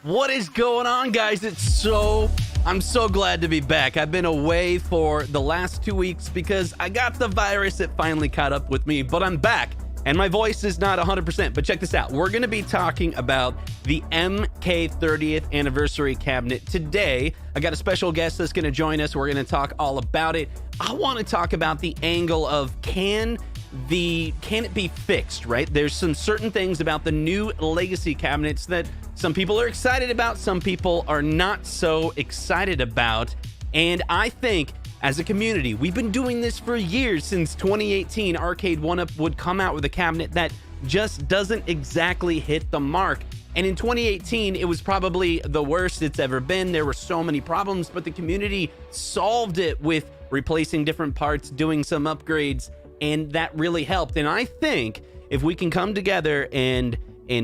What is going on, guys? I'm so glad to be back. I've been away for the last 2 weeks because I got the virus. It finally caught up with me, but I'm back. And my voice is not 100%, but check this out. We're going to be talking about the MK 30th anniversary cabinet today. I got a special guest that's going to join us. We're going to talk all about it. I want to talk about the angle of can it be fixed, right? There's some certain things about the new legacy cabinets that some people are excited about, some people are not so excited about. And I think as a community, we've been doing this for years. Since 2018, Arcade1up would come out with a cabinet that just doesn't exactly hit the mark. And in 2018, it was probably the worst it's ever been. There were so many problems, but the community solved it with replacing different parts, doing some upgrades, and that really helped. And I think if we can come together and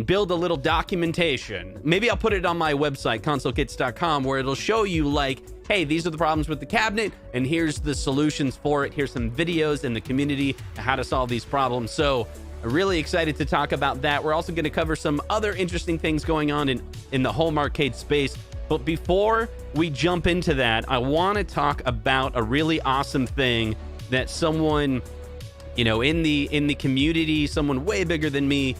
build a little documentation, maybe I'll put it on my website, consultations.com, where it'll show you like, hey, these are the problems with the cabinet, and here's the solutions for it. Here's some videos in the community how to solve these problems. So I'm really excited to talk about that. We're also going to cover some other interesting things going on in the home arcade space. But before we jump into that, I want to talk about a really awesome thing that someone, you know, in the community, someone way bigger than me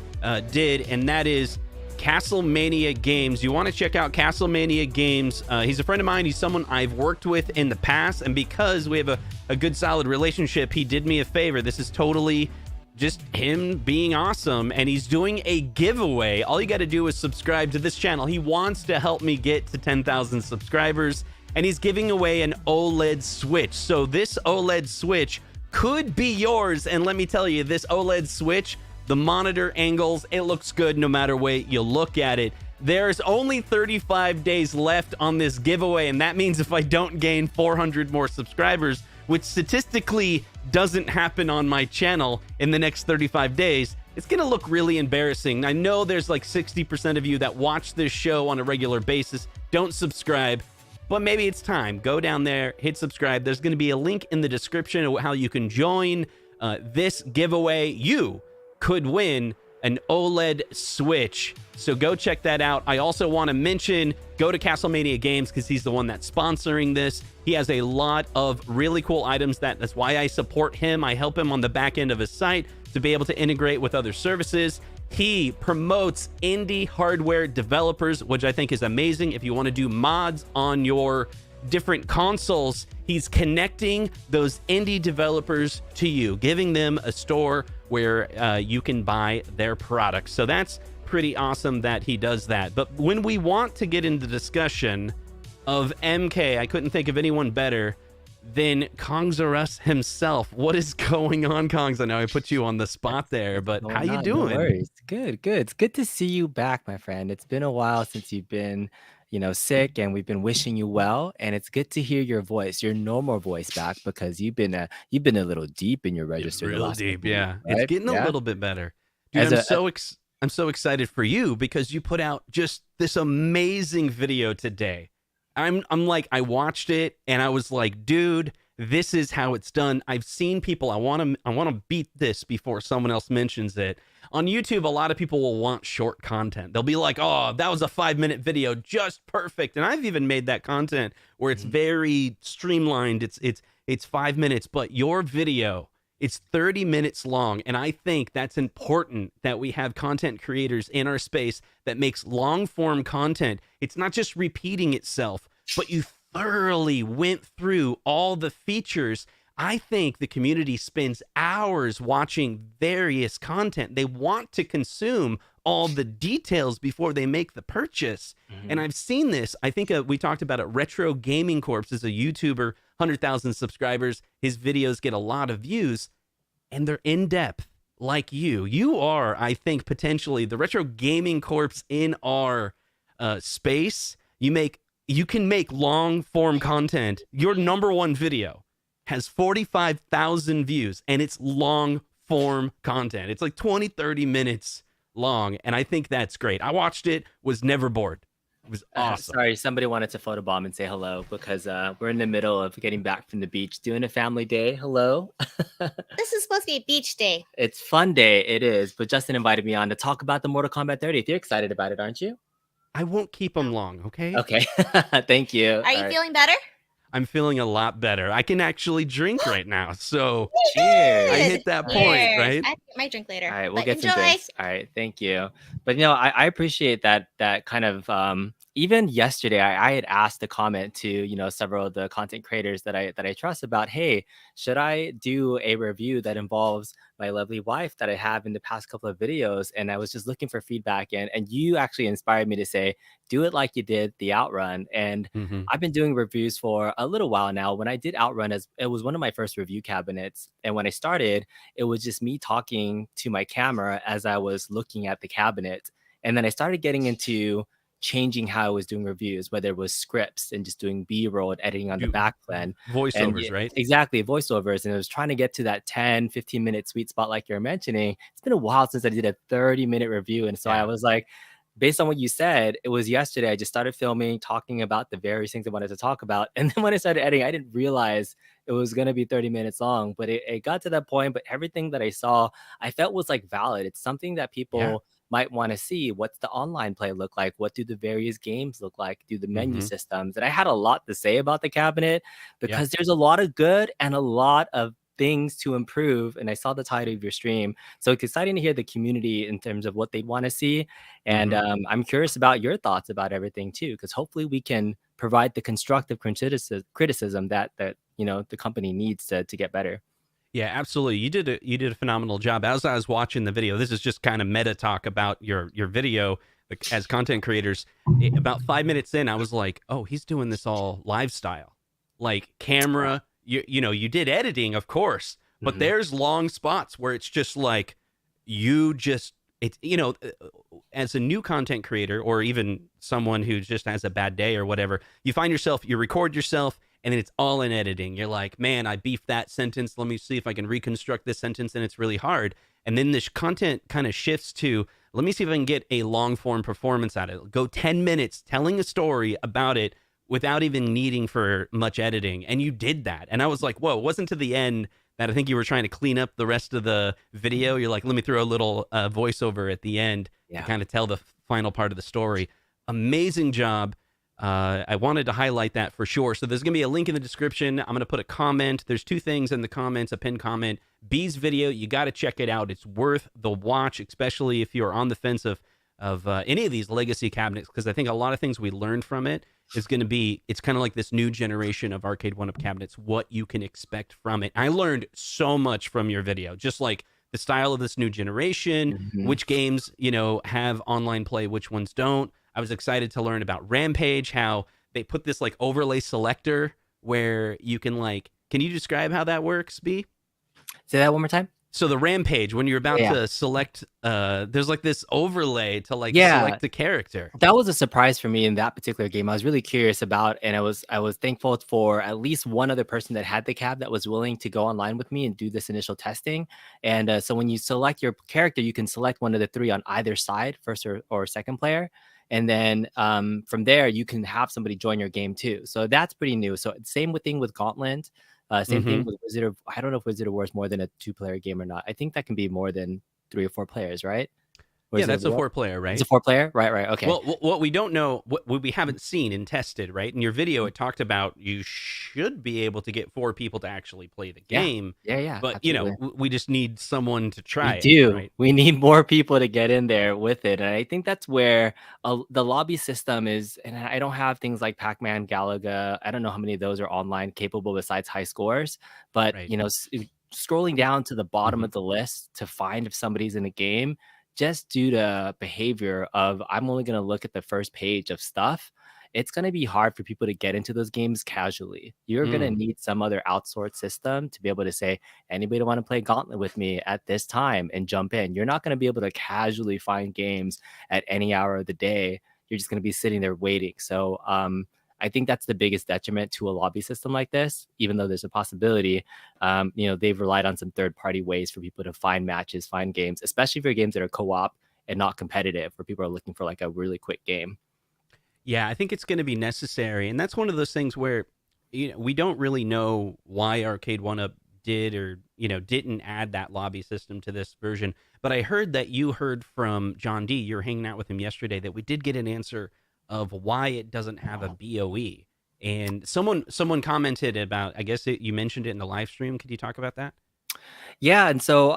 did, and that is CastleMania Games. You want to check out CastleMania Games. He's a friend of mine. He's someone I've worked with in the past, and because we have a good solid relationship, he did me a favor. This is totally just him being awesome, and he's doing a giveaway. All you got to do is subscribe to this channel. He wants to help me get to 10,000 subscribers, and he's giving away an OLED Switch. So this OLED Switch could be yours, and let me tell you, this OLED Switch, the monitor angles, it looks good no matter way you look at it. There's only 35 days left on this giveaway, and that means if I don't gain 400 more subscribers, which statistically doesn't happen on my channel in the next 35 days, it's gonna look really embarrassing. I know there's like 60% of you that watch this show on a regular basis, don't subscribe, but maybe it's time. Go down there, hit subscribe. There's going to be a link in the description of how you can join this giveaway. You could win an OLED Switch, so go check that out. I also want to mention, go to CastleMania Games because he's the one that's sponsoring this. He has a lot of really cool items. That's why I support him. I help him on the back end of his site to be able to integrate with other services. He promotes indie hardware developers, which I think is amazing. If you want to do mods on your different consoles, he's connecting those indie developers to you, giving them a store where you can buy their products. So that's pretty awesome that he does that. But when we want to get into discussion of MK, I couldn't think of anyone better than Kongs himself. What is going on, Kongs? I know I put you on the spot there, but how you doing? No worries. Good. It's good to see you back, my friend. It's been a while since you've been, sick, and we've been wishing you well. And it's good to hear your voice, your normal voice back, because you've been a little deep in your register. Real deep, yeah. Weeks, It's right? getting a Yeah. little bit better. Dude, As a I'm so excited for you because you put out just this amazing video today. I'm like, I watched it and I was like, dude, this is how it's done. I've seen people, I want to beat this before someone else mentions it. On YouTube, a lot of people will want short content. They'll be like, oh, that was a 5-minute video, just perfect. And I've even made that content where it's very streamlined. It's 5 minutes, but your video, it's 30 minutes long. And I think that's important that we have content creators in our space that makes long form content. It's not just repeating itself, but you thoroughly went through all the features. I think the community spends hours watching various content. They want to consume all the details before they make the purchase. And I've seen this. I think we talked about it. Retro Gaming Corpse is a YouTuber, 100,000 subscribers. His videos get a lot of views, and they're in depth like you. You are, I think, potentially the Retro Gaming Corpse in our space. You can make long form content. Your #1 video has 45,000 views, and it's long form content. It's like 20, 30 minutes long, and I think that's great. I watched it, was never bored. It was awesome. Sorry, somebody wanted to photobomb and say hello because we're in the middle of getting back from the beach, doing a family day. Hello. This is supposed to be a beach day. It's fun day. It is. But Justin invited me on to talk about the Mortal Kombat 30th. You're excited about it, aren't you? I won't keep them long, okay? Okay. Thank you. Are you feeling better? I'm feeling a lot better. I can actually drink right now. So I Cheers. hit that All point, Cheers. right? I have to get my drink later. right, we'll But get some enjoy. drinks. All right, thank you. But I appreciate that kind of even yesterday I had asked a comment to, several of the content creators that I trust about, hey, should I do a review that involves my lovely wife that I have in the past couple of videos? And I was just looking for feedback, and you actually inspired me to say, do it like you did the Outrun. And Hmm. I've been doing reviews for a little while now. When I did Outrun, as it was one of my first review cabinets, and when I started, it was just me talking to my camera as I was looking at the cabinet. And then I started getting into changing how I was doing reviews, whether it was scripts and just doing B-roll and editing on the Do back plan. And voiceovers, right? exactly, voiceovers. And I was trying to get to that 10, 15-minute sweet spot like you're mentioning. It's been a while since I did a 30-minute review. And so I Yeah. was like, based on what you said, it was yesterday. I just started filming, talking about the various things I wanted to talk about. And then when I started editing, I didn't realize it was going to be 30 minutes long, but it got to that point. But everything that I saw, I felt was like valid. It's something that Yeah. people might want to see. What's the online play look like? What do the various games look like? Do the menu Hmm. systems? And I had a lot to say about the cabinet Yeah. because there's a lot of good and a lot of things to improve. And I saw the title of your stream. So it's exciting to hear the community in terms of what they want to see. And Hmm. I'm curious about your thoughts about everything too, because hopefully we can provide the constructive criticism that the company needs to get better. Yeah, absolutely. You did a phenomenal job. As I was watching the video, this is just kind of meta talk about your video as content creators. About 5 minutes in, I was like, oh, he's doing this all live style, like camera. You did editing, of course, but Mhm. there's long spots where it's just like you just it's as a new content creator or even someone who just has a bad day or whatever, you record yourself and then it's all in editing. You're like, man, I beefed that sentence. Let me see if I can reconstruct this sentence. And it's really hard. And then this content kind of shifts to, let me see if I can get a long form performance out of it. Go 10 minutes telling a story about it without even needing for much editing. And you did that. And I was like, whoa, it wasn't to the end that I think you were trying to clean up the rest of the video. You're like, let me throw a little voiceover at the end to Yeah. kind of tell the final part of the story. Amazing job. I wanted to highlight that for sure. So there's going to be a link in the description. I'm going to put a comment. There's two things in the comments, a pinned comment. B's video, you got to check it out. It's worth the watch, especially if you're on the fence of any of these legacy cabinets, because I think a lot of things we learned from it is going to be, it's kind of like this new generation of Arcade1up cabinets, what you can expect from it. I learned so much from your video, just like the style of this new generation, Mhm. which games, have online play, which ones don't. I was excited to learn about Rampage, how they put this like overlay selector where you can you describe how that works, B? Say that one more time. So the Rampage, when you're about Yeah. to select, there's like this overlay to Yeah. select the character. That was a surprise for me in that particular game. I was really curious about, and I was thankful for at least one other person that had the cab that was willing to go online with me and do this initial testing. And so when you select your character, you can select one of the three on either side, first or second player. And then from there, you can have somebody join your game too. So that's pretty new. So thing with Gauntlet. Same thing Hmm. with Wizard of. I don't know if Wizard of War is more than a 2-player game or not. I think that can be more than 3 or 4 players, right? Yeah, Wizard of that's a War. 4-player, It's a right? 4-player, right? Okay. Well, what we don't know, what we haven't seen and tested, right? In your video, it talked about you should be able to get 4 people to actually play the Yeah. game, Yeah, but absolutely. we just need someone to try We it, do. right? We need more people to get in there with it. And I think that's where the lobby system is. And I don't have things like Pac-Man, Galaga. I don't know how many of those are online capable besides high scores. But, Right. scrolling down to the bottom Hmm. of the list to find if somebody's in a game, just due to behavior of I'm only going to look at the first page of stuff, it's going to be hard for people to get into those games casually. You're going to Mm. need some other outsourced system to be able to say, anybody want to play Gauntlet with me at this time and jump in. You're not going to be able to casually find games at any hour of the day. You're just going to be sitting there waiting. So I think that's the biggest detriment to a lobby system like this, even though there's a possibility. They've relied on some third-party ways for people to find matches, find games, especially for games that are co-op and not competitive, where people are looking for like a really quick game. Yeah, I think it's going to be necessary, and that's one of those things where we don't really know why Arcade1up did or didn't add that lobby system to this version. But I heard that you heard from John D. You were hanging out with him yesterday that we did get an answer of why it doesn't have a BOE. And someone commented about, I guess you mentioned it in the live stream. Could you talk about that? Yeah, and so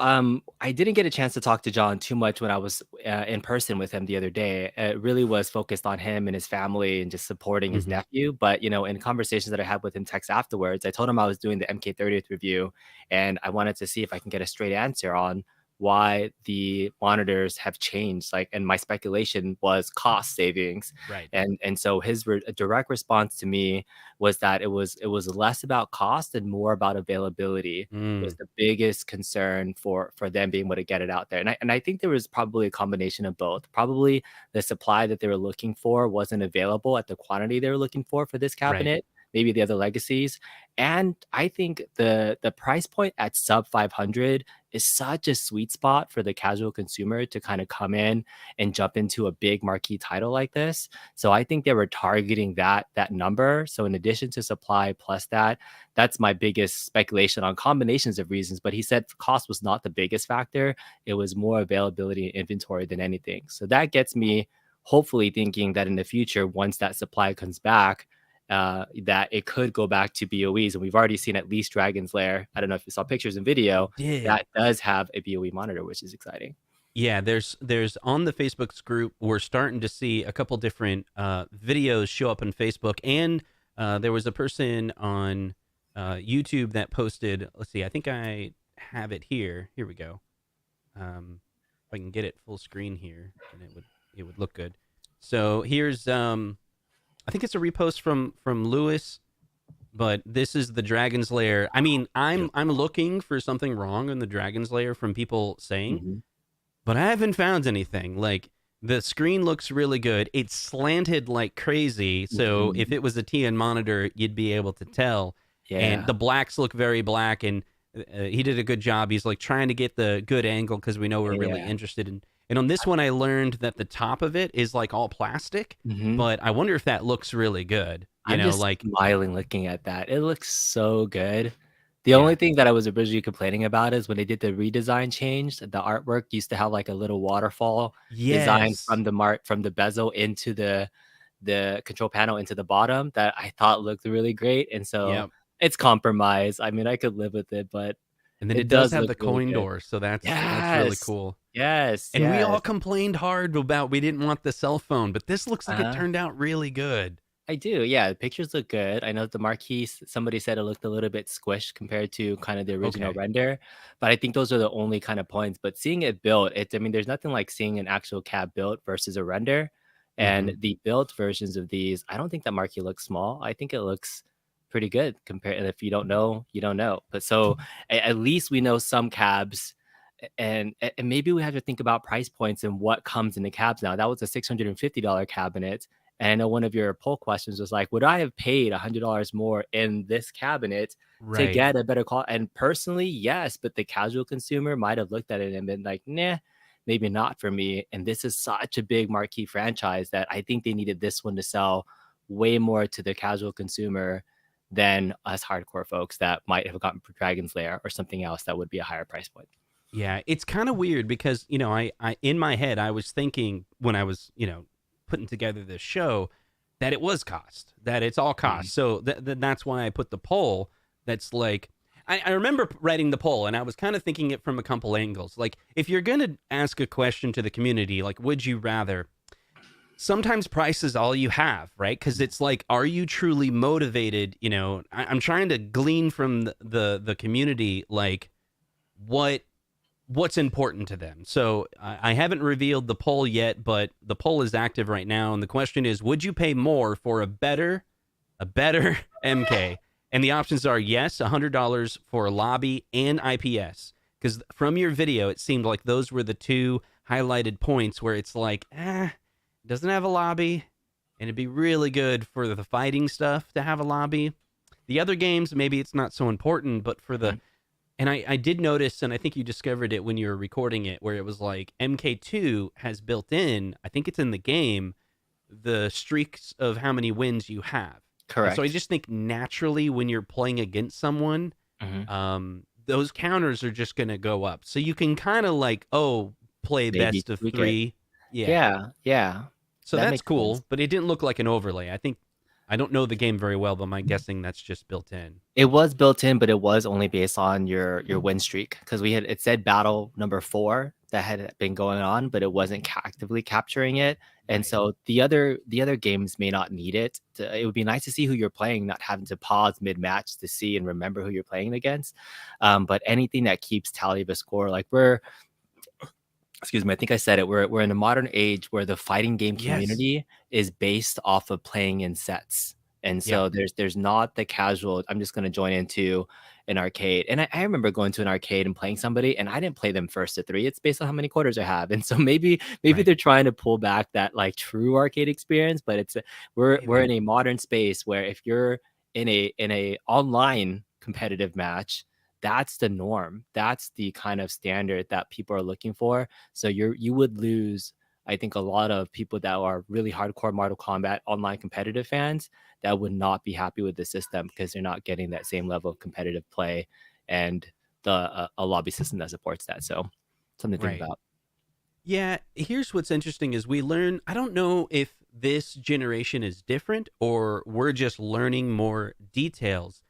I didn't get a chance to talk to John too much when I was in person with him the other day. It really was focused on him and his family and just supporting his Hmm. nephew. But in conversations that I had with him text afterwards, I told him I was doing the MK30th review, and I wanted to see if I can get a straight answer on why the monitors have changed. Like, and my speculation was cost savings, Right. and so his direct response to me was that it was less about cost and more about availability was Mm, the biggest concern for them being able to get it out there. And I think there was probably a combination of both. Probably the supply that they were looking for wasn't available at the quantity they were looking for this right. cabinet, maybe the other legacies. And I think the price point at sub 500 is such a sweet spot for the casual consumer to kind of come in and jump into a big marquee title like this. So I think they were targeting that number. So in addition to supply plus that's my biggest speculation on combinations of reasons. But he said cost was not the biggest factor. It was more availability and inventory than anything. So that gets me hopefully thinking that in the future, once that supply comes back, that it could go back to BOEs. And we've already seen at least Dragon's Lair. I don't know if you saw pictures and video Did. that does have a BOE monitor, which is exciting. Yeah, there's on the Facebook's group, we're starting to see a couple different videos show up on Facebook, and there was a person on YouTube that posted. Let's see, I think I have it here. Here we go. If I can get it full screen here, and it would look good. So here's I think it's a repost from Lewis, but this is the Dragon's Lair. I mean, I'm looking for something wrong in the Dragon's Lair from people saying, Mhm. but I haven't found anything. Like, the screen looks really good. It's slanted like crazy, so if Mhm. it was a TN monitor, you'd be able to tell. And Yeah. the blacks look very black, and he did a good job. He's like trying to get the good angle because we know we're really Yeah. interested in. And on this one, I learned that the top of it is like all plastic, Mhm. but I wonder if that looks really good. I'm just Like, smiling looking at that. It looks so good. The yeah, only thing that I was originally complaining about is when they did the redesign change, the artwork used to have like a little waterfall design yes, from the bezel into the control panel into the bottom that I thought looked really great. And so yep. it's compromise. I mean, I could live with it, but And then it it does does have look the really coin good. door, so that's really Yes. cool. Yes. And we all Yes. complained hard about we didn't want the cell phone, but this looks like it Uh-huh. turned out really good. I do, yeah, the pictures look good. I know the marquee, somebody said it looked a little bit squished compared to kind of the original Okay. render, but I think those are the only kind of points. But seeing it built, I mean, there's nothing like seeing an actual cab built versus a render. And Mhm. the built versions of these, I don't think that marquee looks small. I think it looks pretty good compared. And if you don't know, you don't know. But so at least we know some cabs. And maybe we have to think about price points and what comes in the cabs now. That was a $650 cabinet. And I know one of your poll questions was like, would I have paid $100 more in this cabinet to Right. get a better quality? And personally, yes, but the casual consumer might have looked at it and been like, nah, maybe not for me. And this is such a big marquee franchise that I think they needed this one to sell way more to the casual consumer than us hardcore folks that might have gotten Dragon's Lair or something else that would be a higher price point. Yeah, it's kind of weird because, I in my head I was thinking when I was, putting together this show that it was cost, that it's all Mhm. cost. So that's why I put the poll that's like I remember writing the poll and I was kind of thinking it from a couple angles. Like, if you're going to ask a question to the community, like, would you rather, sometimes price is all you have, right? Because it's like, are you truly motivated? I'm trying to glean from the community, like, what what's important to them. So I haven't revealed the poll yet, but the poll is active right now, and the question is: would you pay more for a better MK? And the options are yes, $100 for a lobby and IPS. Because from your video, it seemed like those were the two highlighted points where it's like, it doesn't have a lobby, and it'd be really good for the fighting stuff to have a lobby. The other games, maybe it's not so important, but for the Mhm. and I did notice, and I think you discovered it when you were recording it, where it was like MK2 has built in, I think it's in the game, the streaks of how many wins you have. And so I Correct. just think naturally when you're playing against someone, Mhm. those counters are just going to go up. So you can kind of like, play Maybe best of tweak it. three. Yeah. Yeah, yeah. So That that's makes sense. cool, but it didn't look like an overlay. I don't know the game very well, but I'm guessing that's just built in. It was built in, but it was only based on your win streak because it said battle number 4 that had been going on, but it wasn't actively capturing it. And Right. so the other games may not need it. It would be nice to see who you're playing, not having to pause mid match to see and remember who you're playing against. But anything that keeps tally of a score, like excuse me, I think I said it. We're in a modern age where the fighting game Yes. community is based off of playing in sets. And so there's not the casual, I'm just gonna join into an arcade. And I remember going to an arcade and playing somebody, and I didn't play them first to 3. It's based on how many quarters I have. And so maybe Right. they're trying to pull back that like true arcade experience, but we're Maybe. in a modern space where if you're in a online competitive match, that's the norm. That's the kind of standard that people are looking for. So you would lose, I think, a lot of people that are really hardcore Mortal Kombat online competitive fans that would not be happy with the system because they're not getting that same level of competitive play and a lobby system that supports that. So something to think about. Yeah, here's what's interesting is we learn, I don't know if this generation is different or we're just learning more details,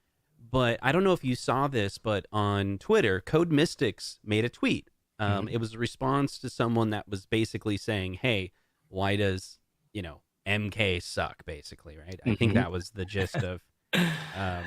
but I don't know if you saw this, but on Twitter, Code Mystics made a tweet. It was a response to someone that was basically saying, hey, why does, MK suck, basically, right? I think that was the gist of the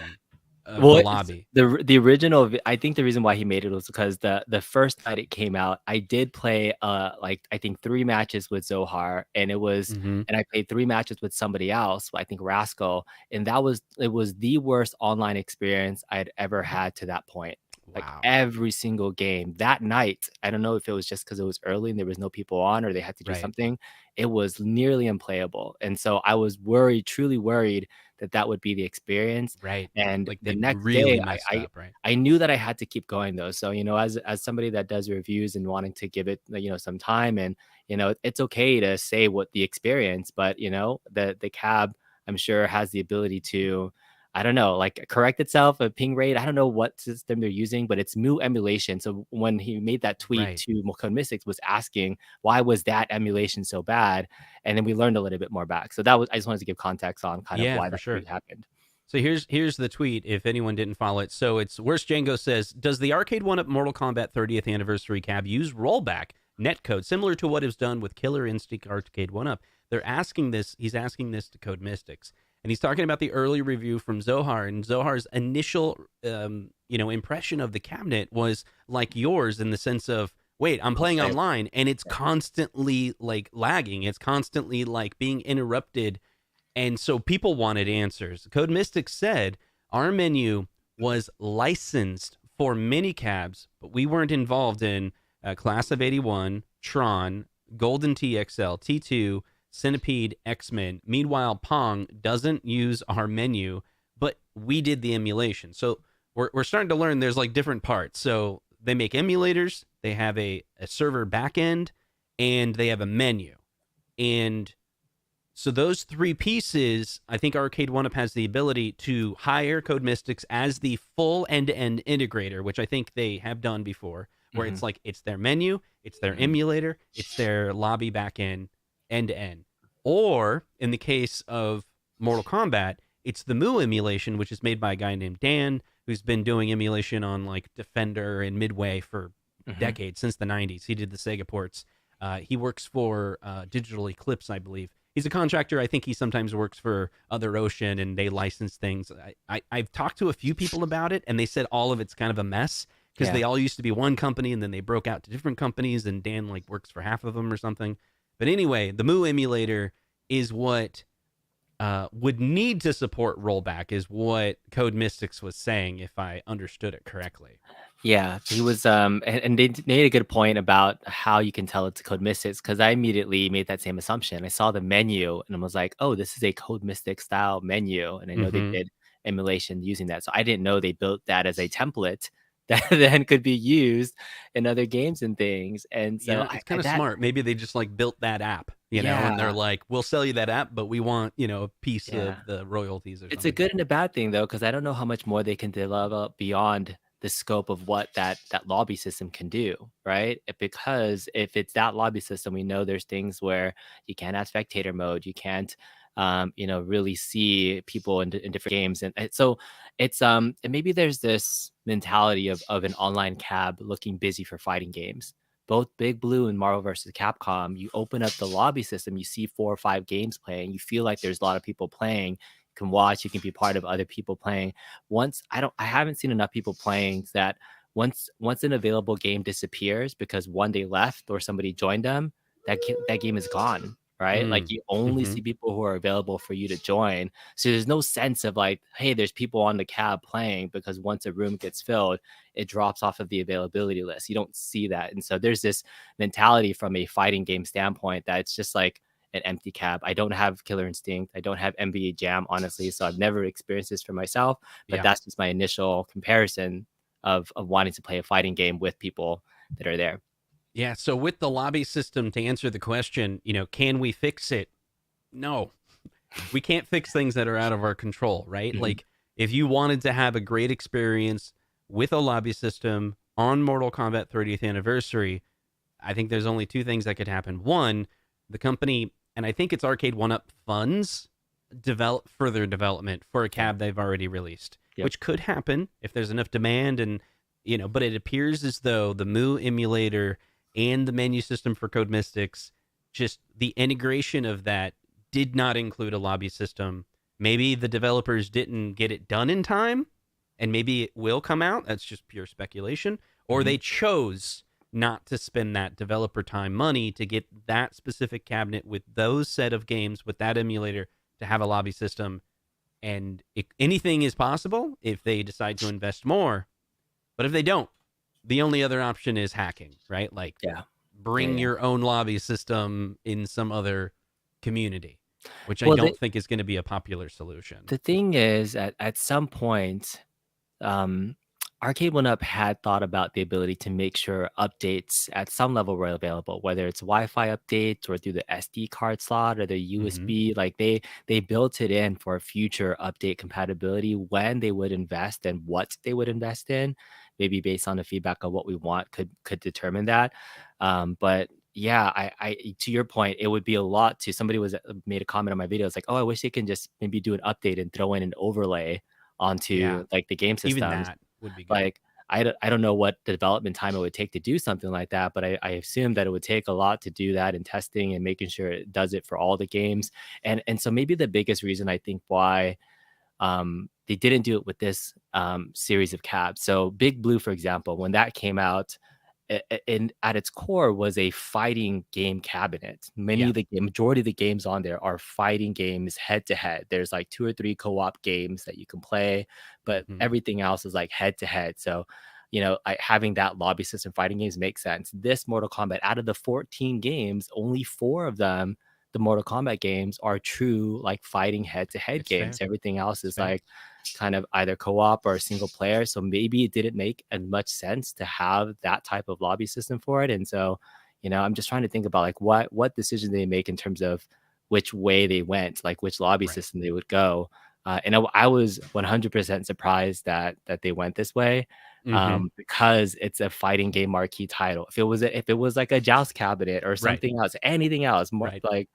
lobby. The original, I think the reason why he made it was because the first night it came out, I did play like I think 3 matches with Zohar, and and I played 3 matches with somebody else, I think Rascal, and it was the worst online experience I'd ever had to that point. Like every single game that night, I don't know if it was just because it was early and there was no people on or they had to do something, it was nearly unplayable. And so I was worried, truly worried that would be the experience. Right. And Like the they next really day, messed up, right? I knew that I had to keep going though. So, as somebody that does reviews and wanting to give it, some time, and, it's okay to say what the experience, but, the cab, I'm sure, has the ability to, I don't know, like correct itself, a ping rate. I don't know what system they're using, but it's Mu emulation. So when he made that tweet to Code Mystics, was asking why was that emulation so bad, and then we learned a little bit more back. So I just wanted to give context on kind of why that tweet happened. So here's the tweet, if anyone didn't follow it. So it's Worst Django says, does the Arcade1up Mortal Kombat 30th Anniversary cab use rollback netcode similar to what is done with Killer Instinct Arcade1up? They're asking this. He's asking this to Code Mystics. And he's talking about the early review from Zohar, and Zohar's initial, impression of the cabinet was like yours in the sense of, wait, I'm playing online and it's constantly like lagging. It's constantly like being interrupted. And so people wanted answers. Code Mystics said our menu was licensed for mini cabs, but we weren't involved in Class of 81, Tron, Golden TXL, T2, Centipede, X-Men. Meanwhile, Pong doesn't use our menu, but we did the emulation. So we're starting to learn there's like different parts. So they make emulators, they have a server backend, and they have a menu. And so those 3 pieces, I think Arcade1up has the ability to hire Code Mystics as the full end-to-end integrator, which I think they have done before, where it's like it's their menu, it's their emulator, it's their lobby backend, end-to-end. Or, in the case of Mortal Kombat, it's the Mu emulation, which is made by a guy named Dan, who's been doing emulation on, like, Defender and Midway for decades, since the 90s. He did the Sega ports. He works for Digital Eclipse, I believe. He's a contractor. I think he sometimes works for Other Ocean, and they license things. I've talked to a few people about it, and they said all of it's kind of a mess, because they all used to be one company, and then they broke out to different companies, and Dan, like, works for half of them or something. But anyway, the Mu emulator is what would need to support rollback, is what Code Mystics was saying, if I understood it correctly. Yeah, he was, and they made a good point about how you can tell it's Code Mystics, because I immediately made that same assumption. I saw the menu and I was like, oh, this is a Code Mystic style menu. And I know they did emulation using that. So I didn't know they built that as a template that then could be used in other games and things. And so it's kind of smart. Maybe they just like built that app, you know, and they're like, we'll sell you that app, but we want, a piece of the royalties or something. It's a good and a bad thing though, because I don't know how much more they can develop beyond the scope of what that lobby system can do, right? Because if it's that lobby system, we know there's things where you can't have spectator mode, you can't really see people in different games, and so it's and maybe there's this mentality of an online cab looking busy for fighting games. Both Big Blue and Marvel vs. Capcom, you open up the lobby system, you see 4 or 5 games playing, you feel like there's a lot of people playing. You can watch, you can be part of other people playing. I haven't seen enough people playing that once an available game disappears because one day left or somebody joined them, that game is gone, right? Like you only see people who are available for you to join. So there's no sense of like, hey, there's people on the cab playing, because once a room gets filled, it drops off of the availability list. You don't see that. And so there's this mentality from a fighting game standpoint that it's just like an empty cab. I don't have Killer Instinct. I don't have NBA Jam, honestly. So I've never experienced this for myself, but that's just my initial comparison of wanting to play a fighting game with people that are there. Yeah, so with the lobby system, to answer the question, can we fix it? No. We can't fix things that are out of our control, right? Like, if you wanted to have a great experience with a lobby system on Mortal Kombat 30th Anniversary, I think there's only 2 things that could happen. One, the company, and I think it's Arcade1up funds, develop further development for a cab they've already released, which could happen if there's enough demand, and but it appears as though the Mu emulator and the menu system for Code Mystics, just the integration of that did not include a lobby system. Maybe the developers didn't get it done in time, and maybe it will come out. That's just pure speculation. Or they chose not to spend that developer time money to get that specific cabinet with those set of games with that emulator to have a lobby system. And anything is possible if they decide to invest more. But if they don't, the only other option is hacking, right? Like, bring your own lobby system in some other community, which I don't think is going to be a popular solution. The thing is, at some point, Arcade1up had thought about the ability to make sure updates at some level were available, whether it's Wi-Fi updates or through the SD card slot or the USB. Like they built it in for future update compatibility when they would invest and what they would invest in. Maybe based on the feedback of what we want could determine that. But yeah, I to your point, it would be a lot to somebody made a comment on my video. It's like, oh, I wish they can just maybe do an update and throw in an overlay onto like the game systems. Even that would be good. Like I don't know what the development time it would take to do something like that, but I assume that it would take a lot to do that in testing and making sure it does it for all the games. And so maybe the biggest reason I think why they didn't do it with this series of cabs. So Big Blue, for example, when that came out, at its core was a fighting game cabinet. Majority of the games on there are fighting games head to head. There's like 2 or 3 co-op games that you can play, but everything else is like head to head. So, having that lobby system fighting games makes sense. This Mortal Kombat, out of the 14 games, only 4 of them, the Mortal Kombat games, are true like fighting head to head games. Fair. Everything else is like kind of either co-op or single player. So maybe it didn't make as much sense to have that type of lobby system for it. And so, I'm just trying to think about like what decision they make in terms of which way they went, like which lobby system they would go. And I was 100% surprised that they went this way, because it's a fighting game marquee title. If it was like a Joust cabinet or something else, anything else, more like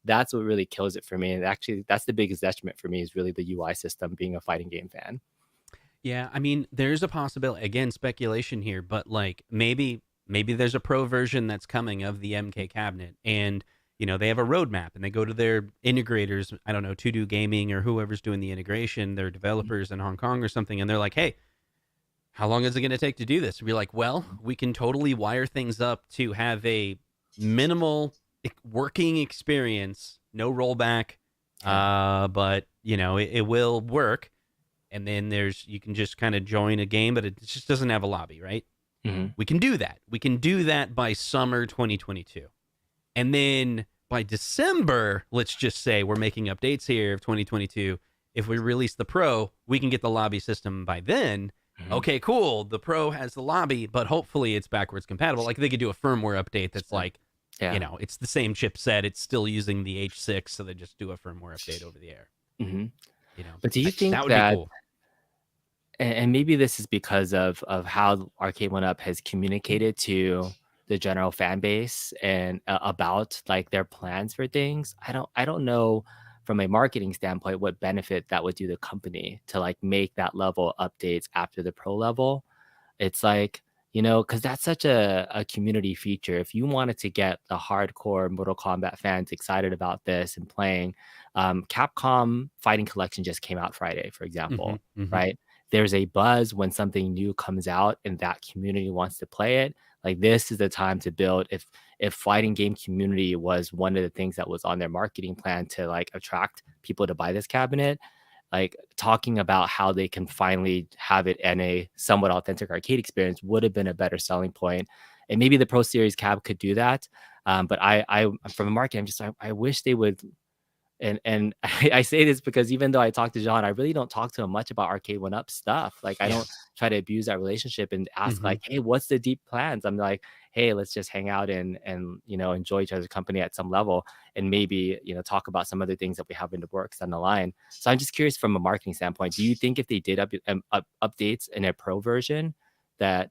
that's what really kills it for me. And actually, that's the biggest detriment for me, is really the UI system, being a fighting game fan. Yeah, I mean, there's a possibility, again, speculation here, but like maybe there's a pro version that's coming of the MK cabinet, and they have a roadmap and they go to their integrators, I don't know, To Do Gaming or whoever's doing the integration, their developers in Hong Kong or something, and they're like, hey, how long is it going to take to do this? We're like, well, we can totally wire things up to have a minimal working experience, no rollback, but it will work. And then you can just kind of join a game, but it just doesn't have a lobby, right? We can do that. We can do that by summer 2022. And then by December, let's just say we're making updates here of 2022. If we release the Pro, we can get the lobby system by then. Okay, cool. The Pro has the lobby, but hopefully it's backwards compatible. Like they could do a firmware update that's like, it's the same chipset. It's still using the H6, so they just do a firmware update over the air. But do you think that would be cool? and maybe this is because of how Arcade1up has communicated to the general fan base and about like their plans for things. I don't know from a marketing standpoint what benefit that would do the company to like make that level updates after the pro level. It's like, because that's such a community feature. If you wanted to get the hardcore Mortal Kombat fans excited about this and playing, Capcom Fighting Collection just came out Friday, for example, right? There's a buzz when something new comes out and that community wants to play it. Like this is the time to build. If fighting game community was one of the things that was on their marketing plan to like attract people to buy this cabinet, like talking about how they can finally have it in a somewhat authentic arcade experience would have been a better selling point. And maybe the Pro Series cab could do that. But I from a market, I'm just I wish they would. And I say this because even though I talk to John, I really don't talk to him much about Arcade1up stuff. Like I don't try to abuse that relationship and ask like, hey, what's the deep plans? I'm like, hey, let's just hang out and enjoy each other's company at some level, and maybe talk about some other things that we have in the works down the line. So I'm just curious from a marketing standpoint, do you think if they did updates in a pro version that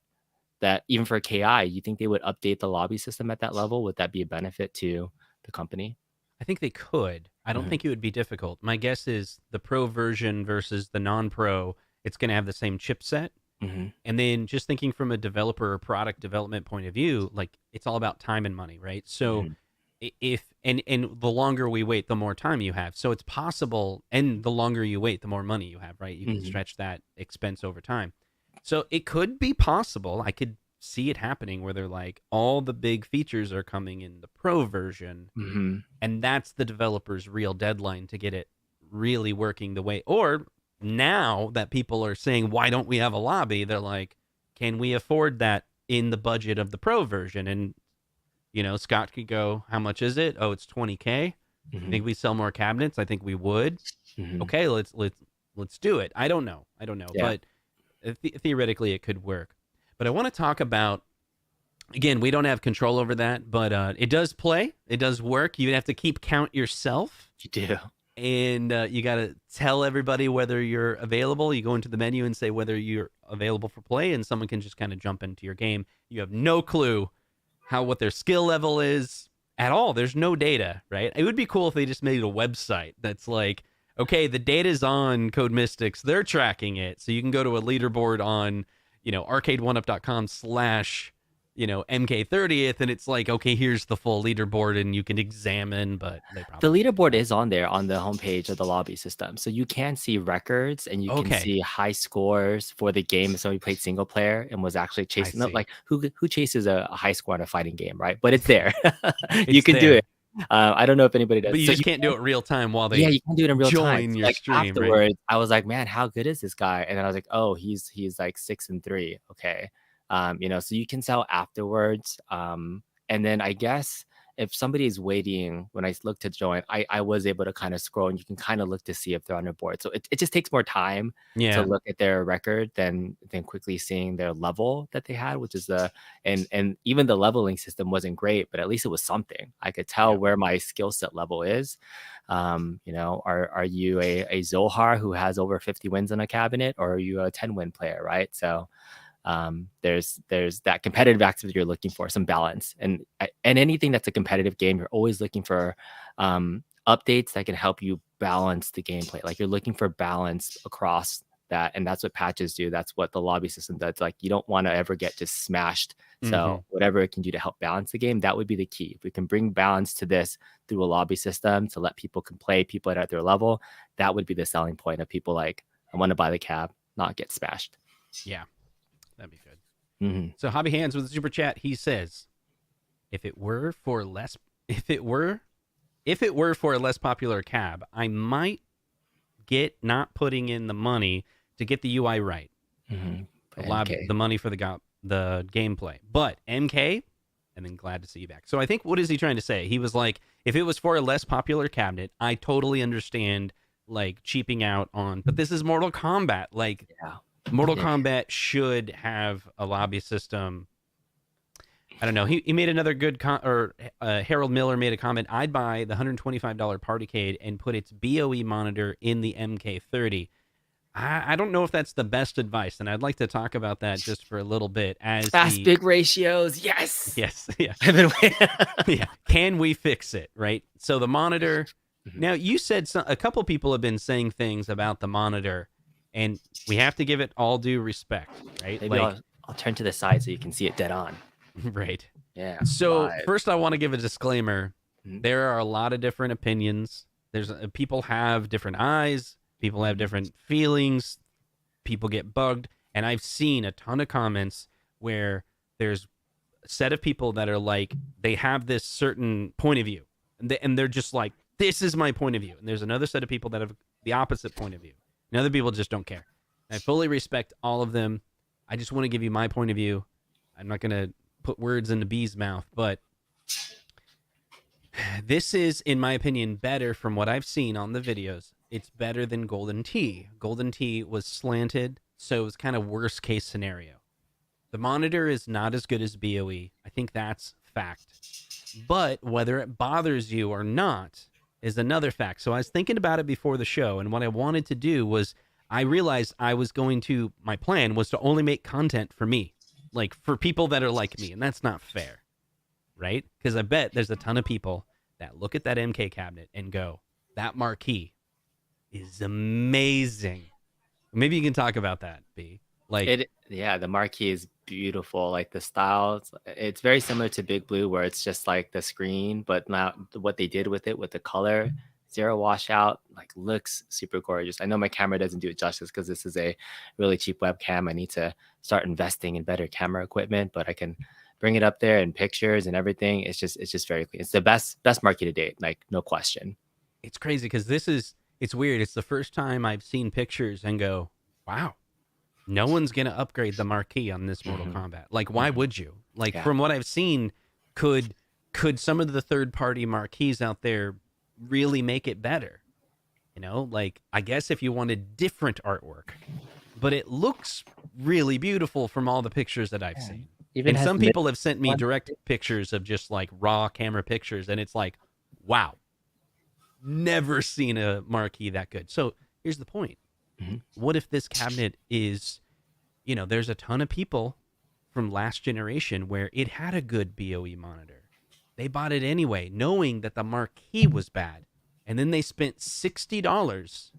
even for KI, you think they would update the lobby system at that level? Would that be a benefit to the company? I think they could. I don't think it would be difficult. My guess is the pro version versus the non-pro, it's going to have the same chipset. And then just thinking from a developer or product development point of view, like it's all about time and money, right? So if and the longer we wait, the more time you have. So it's possible, and the longer you wait, the more money you have, right? You can stretch that expense over time. So it could be possible. I could see it happening where they're like, all the big features are coming in the pro version, and that's the developer's real deadline to get it really working the way. Or now that people are saying, why don't we have a lobby, they're like, can we afford that in the budget of the pro version? And Scott could go, how much is it? Oh, it's 20K. I think we sell more cabinets. I think we would. Okay, let's do it. I don't know, but theoretically it could work. But I want to talk about, again, we don't have control over that, but it does play. It does work. You have to keep count yourself. You do. And you got to tell everybody whether you're available. You go into the menu and say whether you're available for play, and someone can just kind of jump into your game. You have no clue what their skill level is at all. There's no data, right? It would be cool if they just made a website that's like, okay, the data's on Code Mystics. They're tracking it. So you can go to a leaderboard on arcade1up.com/MK30th, and it's like, okay, here's the full leaderboard, and you can examine. But the leaderboard is on there on the homepage of the lobby system, so you can see records and you can see high scores for the game if somebody played single player and was actually chasing up. Like who chases a high score in a fighting game, right? But it's there. You can do it. I don't know if anybody does. But you just can't do it real time while they you can do it in real time. Your like stream, afterwards, right? I was like, man, how good is this guy? And then I was like, oh, he's like 6-3. Okay. So you can sell afterwards. And then I guess if somebody is waiting, when I look to join, I was able to kind of scroll and you can kind of look to see if they're on their board. So it just takes more time to look at their record than quickly seeing their level that they had, which is and even the leveling system wasn't great, but at least it was something. I could tell where my skill set level is. Are you a Zohar who has over 50 wins in a cabinet, or are you a 10-win player, right? So there's that competitive aspect you're looking for, some balance, and anything that's a competitive game, you're always looking for updates that can help you balance the gameplay. Like you're looking for balance across that, and that's what patches do. That's what the lobby system does. Like you don't want to ever get just smashed. So whatever it can do to help balance the game, that would be the key. If we can bring balance to this through a lobby system to let people can play people at their level, that would be the selling point of people like, I want to buy the cab, not get smashed. Yeah. That'd be good. So Hobby Hands with a super chat, he says, if it were for a less popular cab, I might get not putting in the money to get the UI right. The money for the gameplay. But MK, and then glad to see you back. So I think, what is he trying to say? He was like, if it was for a less popular cabinet, I totally understand like cheaping out on, but this is Mortal Kombat. Like, Mortal Kombat should have a lobby system. I don't know. He made another good Harold Miller made a comment. I'd buy the $125 Partycade and put its BOE monitor in the MK30. I don't know if that's the best advice, and I'd like to talk about that just for a little bit. As Aspect ratios, yes. yes, I've been waiting. yeah. Can we fix it? Right. So the monitor. Now you said a couple people have been saying things about the monitor, and we have to give it all due respect, right? Maybe I'll turn to the side so you can see it dead on. Right. Yeah. So live. first, I want to give a disclaimer. Mhm. There are a lot of different opinions. There's people have different eyes. People have different feelings. People get bugged, and I've seen a ton of comments where there's a set of people that are like they have this certain point of view, and they're just like, this is my point of view. And there's another set of people that have the opposite point of view, and other people just don't care. I fully respect all of them. I just want to give you my point of view. I'm not going to put words into B's mouth, but this is, in my opinion, better from what I've seen on the videos. It's better than Golden Tee. Golden Tee was slanted, so it was kind of worst case scenario. The monitor is not as good as BOE. I think that's fact. But whether it bothers you or not is another fact. So I was thinking about it before the show, and what I wanted to do was I realized my plan was to only make content for me, like for people that are like me, and that's not fair, right? Because I bet there's a ton of people that look at that MK cabinet and go, that marquee is amazing. Maybe you can talk about that, B. Like the marquee is beautiful. Like the style, it's very similar to Big Blue, where it's just like the screen, but now what they did with it, with the color, zero washout, like looks super gorgeous. I know my camera doesn't do it justice because this is a really cheap webcam. I need to start investing in better camera equipment, but I can bring it up there in pictures and everything. It's just very clean. It's the best marquee to date, like no question. It's crazy because it's weird. It's the first time I've seen pictures and go, wow, no one's going to upgrade the marquee on this Mortal Kombat. Like, why would you? Like, from what I've seen, could some of the third-party marquees out there really make it better? You know, like, I guess if you wanted different artwork, but it looks really beautiful from all the pictures that I've seen. And some people have sent me direct pictures of just like raw camera pictures, and it's like, wow, never seen a marquee that good. So here's the point. What if this cabinet is, there's a ton of people from last generation where it had a good BOE monitor. They bought it anyway, knowing that the marquee was bad. And then they spent $60,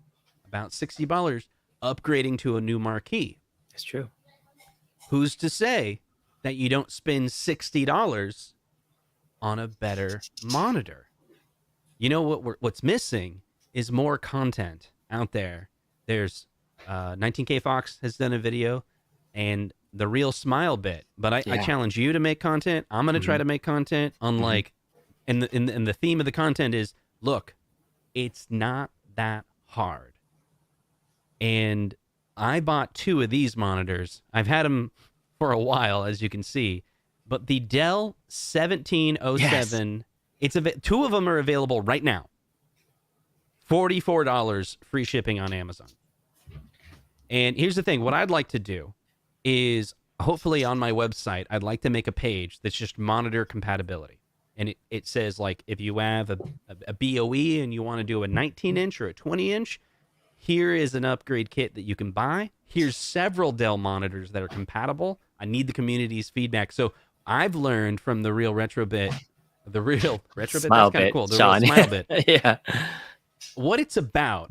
about $60, upgrading to a new marquee. It's true. Who's to say that you don't spend $60 on a better monitor? You know what's missing is more content out there. There's 19K Fox has done a video, and the real smile bit. But I challenge you to make content. I'm gonna try to make content. Unlike, and the theme of the content is, look, it's not that hard. And I bought 2 of these monitors. I've had them for a while, as you can see. But the Dell 1707, it's 2 of them are available right now. $44 free shipping on Amazon. And here's the thing. What I'd like to do is, hopefully on my website, I'd like to make a page that's just monitor compatibility. And it says, like, if you have a BOE and you want to do a 19-inch or a 20-inch, here is an upgrade kit that you can buy. Here's several Dell monitors that are compatible. I need the community's feedback. So I've learned from the real retrobit, that's kind of cool. The real smile bit. Yeah. What it's about,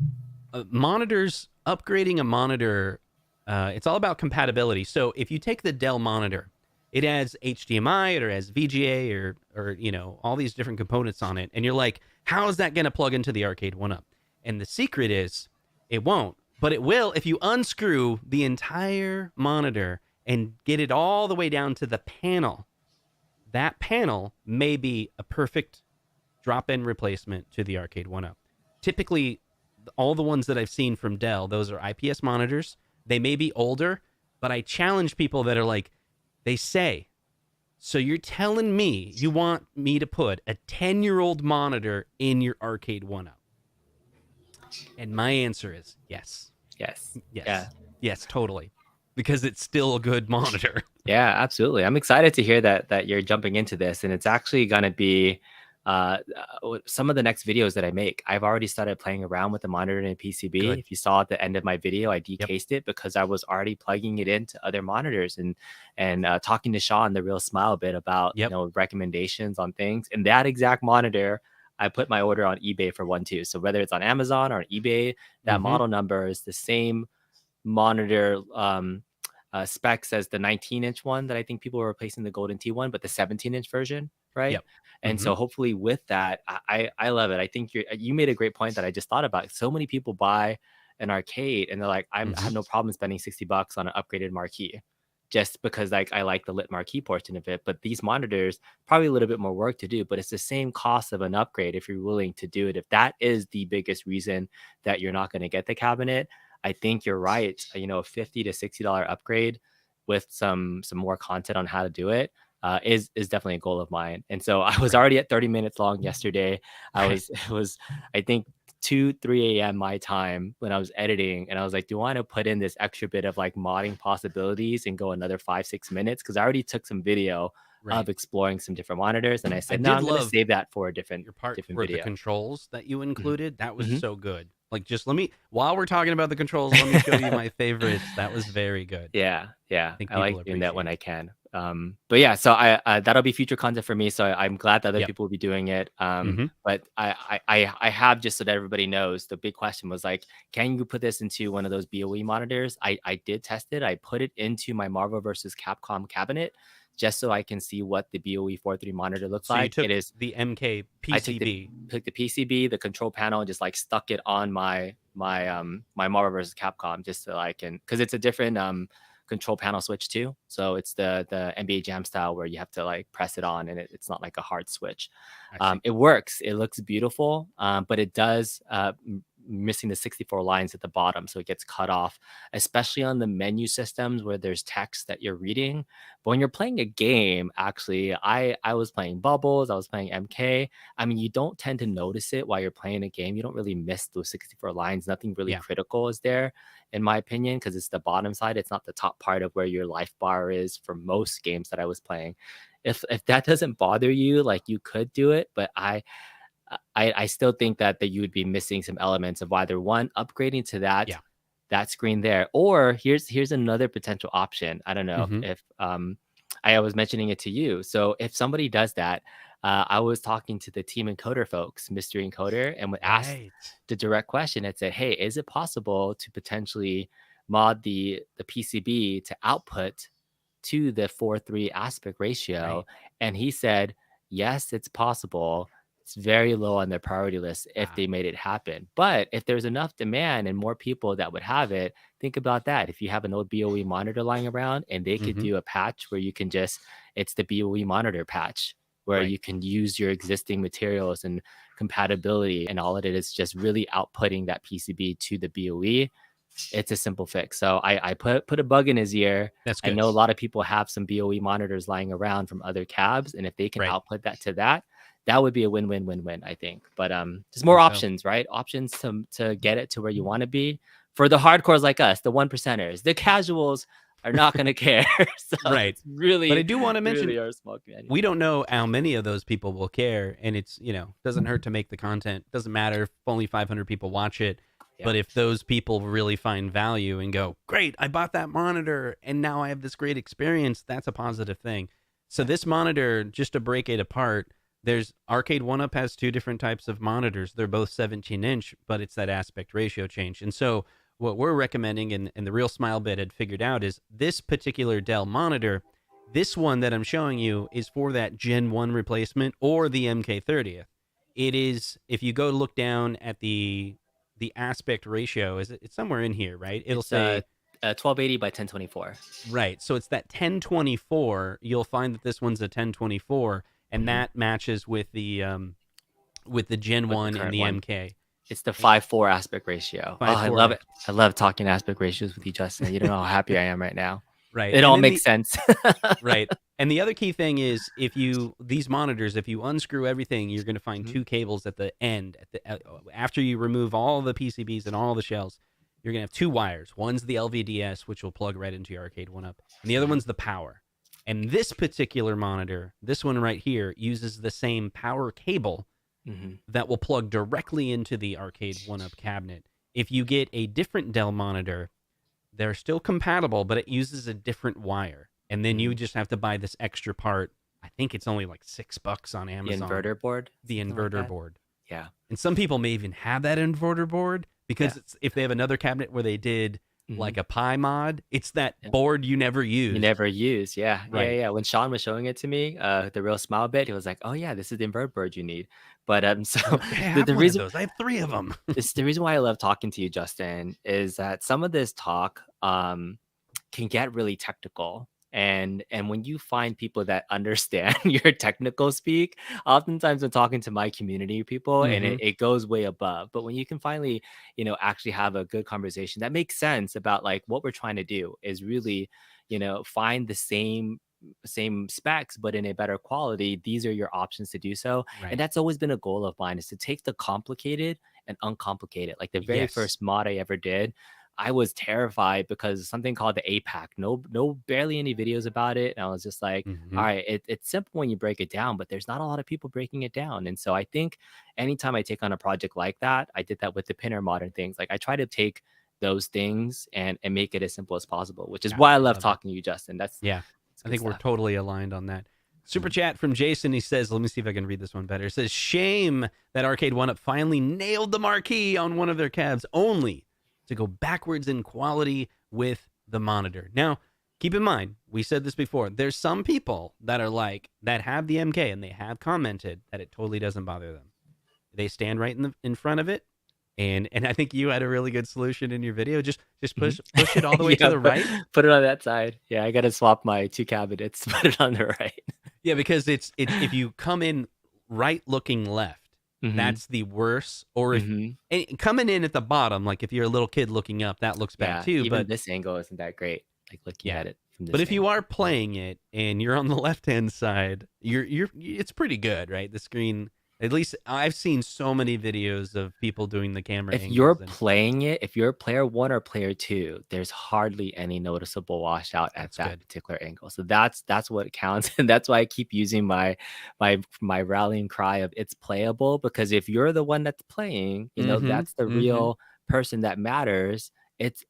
monitors, upgrading a monitor, it's all about compatibility. So if you take the Dell monitor, it has HDMI or has VGA or all these different components on it, and you're like, how is that going to plug into the Arcade1up? And the secret is, it won't, but it will if you unscrew the entire monitor and get it all the way down to the panel. That panel may be a perfect drop-in replacement to the Arcade1up. Typically, all the ones that I've seen from Dell, those are IPS monitors. They may be older, but I challenge people that are like, they say, so you're telling me you want me to put a 10-year-old monitor in your Arcade1up? And my answer is yes. Yes. Yeah. Yes, totally. Because it's still a good monitor. Yeah, absolutely. I'm excited to hear that you're jumping into this, and it's actually going to be some of the next videos that I make, I've already started playing around with the monitor and PCB. Good. If you saw at the end of my video, I decased it because I was already plugging it into other monitors and talking to Sean, the real smile bit about recommendations on things. And that exact monitor, I put my order on eBay for one too. So whether it's on Amazon or on eBay, that model number is the same monitor specs as the 19-inch one that I think people were replacing the Golden T one, but the 17-inch version, right? Yep. And so hopefully with that, I love it. I think you made a great point that I just thought about. So many people buy an arcade and they're like, I have no problem spending $60 on an upgraded marquee, just because like I like the lit marquee portion of it. But these monitors, probably a little bit more work to do, but it's the same cost of an upgrade if you're willing to do it. If that is the biggest reason that you're not going to get the cabinet, I think you're right. A $50 to $60 upgrade with some more content on how to do it is definitely a goal of mine. And so I was already at 30 minutes long yesterday. It was I think 2-3 a.m. my time when I was editing, and I was like, do I want to put in this extra bit of like modding possibilities and go another 5-6 minutes? Because I already took some video of exploring some different monitors, and I said, no, I'm going to save that for a different for video. The controls that you included, that was so good. Like, just while we're talking about the controls, let me show you my favorites. That was very good. Yeah. I like doing that when I can. But yeah, so I that'll be future content for me. So I'm glad that other people will be doing it. But I have, just so that everybody knows, the big question was like, can you put this into one of those BOE monitors? I did test it. I put it into my Marvel versus Capcom cabinet, just so I can see what the BOE 4.3 monitor looks like. It is the MK PCB. I took the PCB, the control panel, and just like stuck it on my Marvel vs. Capcom, just so I can, because it's a different control panel switch too. So it's the NBA Jam style where you have to like press it on, and it's not like a hard switch. It works. It looks beautiful, but it does missing the 64 lines at the bottom, so it gets cut off, especially on the menu systems where there's text that you're reading. But when you're playing a game, actually, I was playing Bubbles, I was playing MK. I mean, you don't tend to notice it while you're playing a game. You don't really miss those 64 lines. Nothing really critical is there, in my opinion, because it's the bottom side. It's not the top part of where your life bar is for most games that I was playing. If that doesn't bother you, like, you could do it, but I still think that you would be missing some elements of either one, upgrading to that screen there, or here's another potential option. I don't know if I was mentioning it to you. So if somebody does that, I was talking to the Team Encoder folks, Mystery Encoder, and would ask the direct question and said, hey, is it possible to potentially mod the PCB to output to the 4:3 aspect ratio? And he said, yes, it's possible. It's very low on their priority list if they made it happen. But if there's enough demand and more people that would have it, think about that. If you have an old BOE monitor lying around and they could do a patch where you can it's the BOE monitor patch where you can use your existing materials and compatibility, and all it is just really outputting that PCB to the BOE. It's a simple fix. So I put a bug in his ear. That's good. I know a lot of people have some BOE monitors lying around from other cabs, and if they can output that to that would be a win-win-win-win, I think. But there's more options, right? Options to get it to where you want to be. For the hardcores like us, the 1%ers, the casuals are not going to care. So it's really, but I do want to mention, really our small community. We don't know how many of those people will care, and it's doesn't hurt to make the content. Doesn't matter if only 500 people watch it. But if those people really find value and go, great, I bought that monitor and now I have this great experience, that's a positive thing. So this monitor, just to break it apart, there's Arcade1up has two different types of monitors. They're both 17-inch, but it's that aspect ratio change. And so what we're recommending, and the real smile bit had figured out, is this particular Dell monitor, this one that I'm showing you is for that Gen 1 replacement or the MK30th. It is, if you go look down at the aspect ratio, it's somewhere in here, right? It'll say 1280 by 1024. Right. So it's that 1024. You'll find that this one's a 1024, and that matches with the Gen 1 and the MK. It's the 5:4 aspect ratio. 5:4. I love it. I love talking aspect ratios with you, Justin. You don't know how happy I am right now. Right. It all makes sense. Right. And the other key thing is, these monitors, if you unscrew everything, you're going to find two cables at the end. After you remove all the PCBs and all the shells, you're going to have two wires. One's the LVDS, which will plug right into your Arcade1up, and the other one's the power. And this particular monitor, this one right here, uses the same power cable that will plug directly into the Arcade1up cabinet. If you get a different Dell monitor, they're still compatible, but it uses a different wire. And then you just have to buy this extra part. I think it's only like $6 on The Amazon. inverter board? The Something like inverter that? board. Yeah. And some people may even have that inverter board because if they have another cabinet where they did like a Pi mod, it's that board you never use. You never use. Yeah. Right. Yeah. When Sean was showing it to me, the real smile bit, he was like, "Oh yeah, this is the invert board you need." But so I have the one reason of those. I have 3 of them. it's the reason why I love talking to you, Justin, is that some of this talk can get really technical. And when you find people that understand your technical speak, oftentimes I'm talking to my community people and it goes way above. But when you can finally, actually have a good conversation that makes sense about like what we're trying to do is really, find the same specs but in a better quality. These are your options to do so. Right. And that's always been a goal of mine, is to take the complicated and uncomplicated. Like the very first mod I ever did, I was terrified because something called the APAC, barely any videos about it. And I was just like, all right, it's simple when you break it down, but there's not a lot of people breaking it down. And so I think anytime I take on a project like that, I did that with the pinner modern things. Like I try to take those things and make it as simple as possible, which is why I love talking to you, Justin. That's I think we're totally aligned on that. Super chat from Jason. He says, let me see if I can read this one better. It says, shame that Arcade1up finally nailed the marquee on one of their cabs, only to go backwards in quality with the monitor. Now, keep in mind, we said this before, there's some people that are like, that have the MK and they have commented that it totally doesn't bother them. They stand right in front of it. And I think you had a really good solution in your video. Just push it all the way to the right. Put it on that side. Yeah, I got to swap my 2 cabinets, put it on the right. Yeah, because it's if you come in right looking left, that's the worst. Or if and coming in at the bottom, like if you're a little kid looking up, that looks bad too. Even But this angle isn't that great. Like looking at it from this but if you angle. are playing it and you're on the left hand side, it's pretty good, right? The screen. At least I've seen so many videos of people doing the camera. If you're playing it, if you're player 1 or player 2, there's hardly any noticeable washout at that particular angle. So that's what counts, and that's why I keep using my rallying cry of it's playable. Because if you're the one that's playing, that's the real person that matters. It's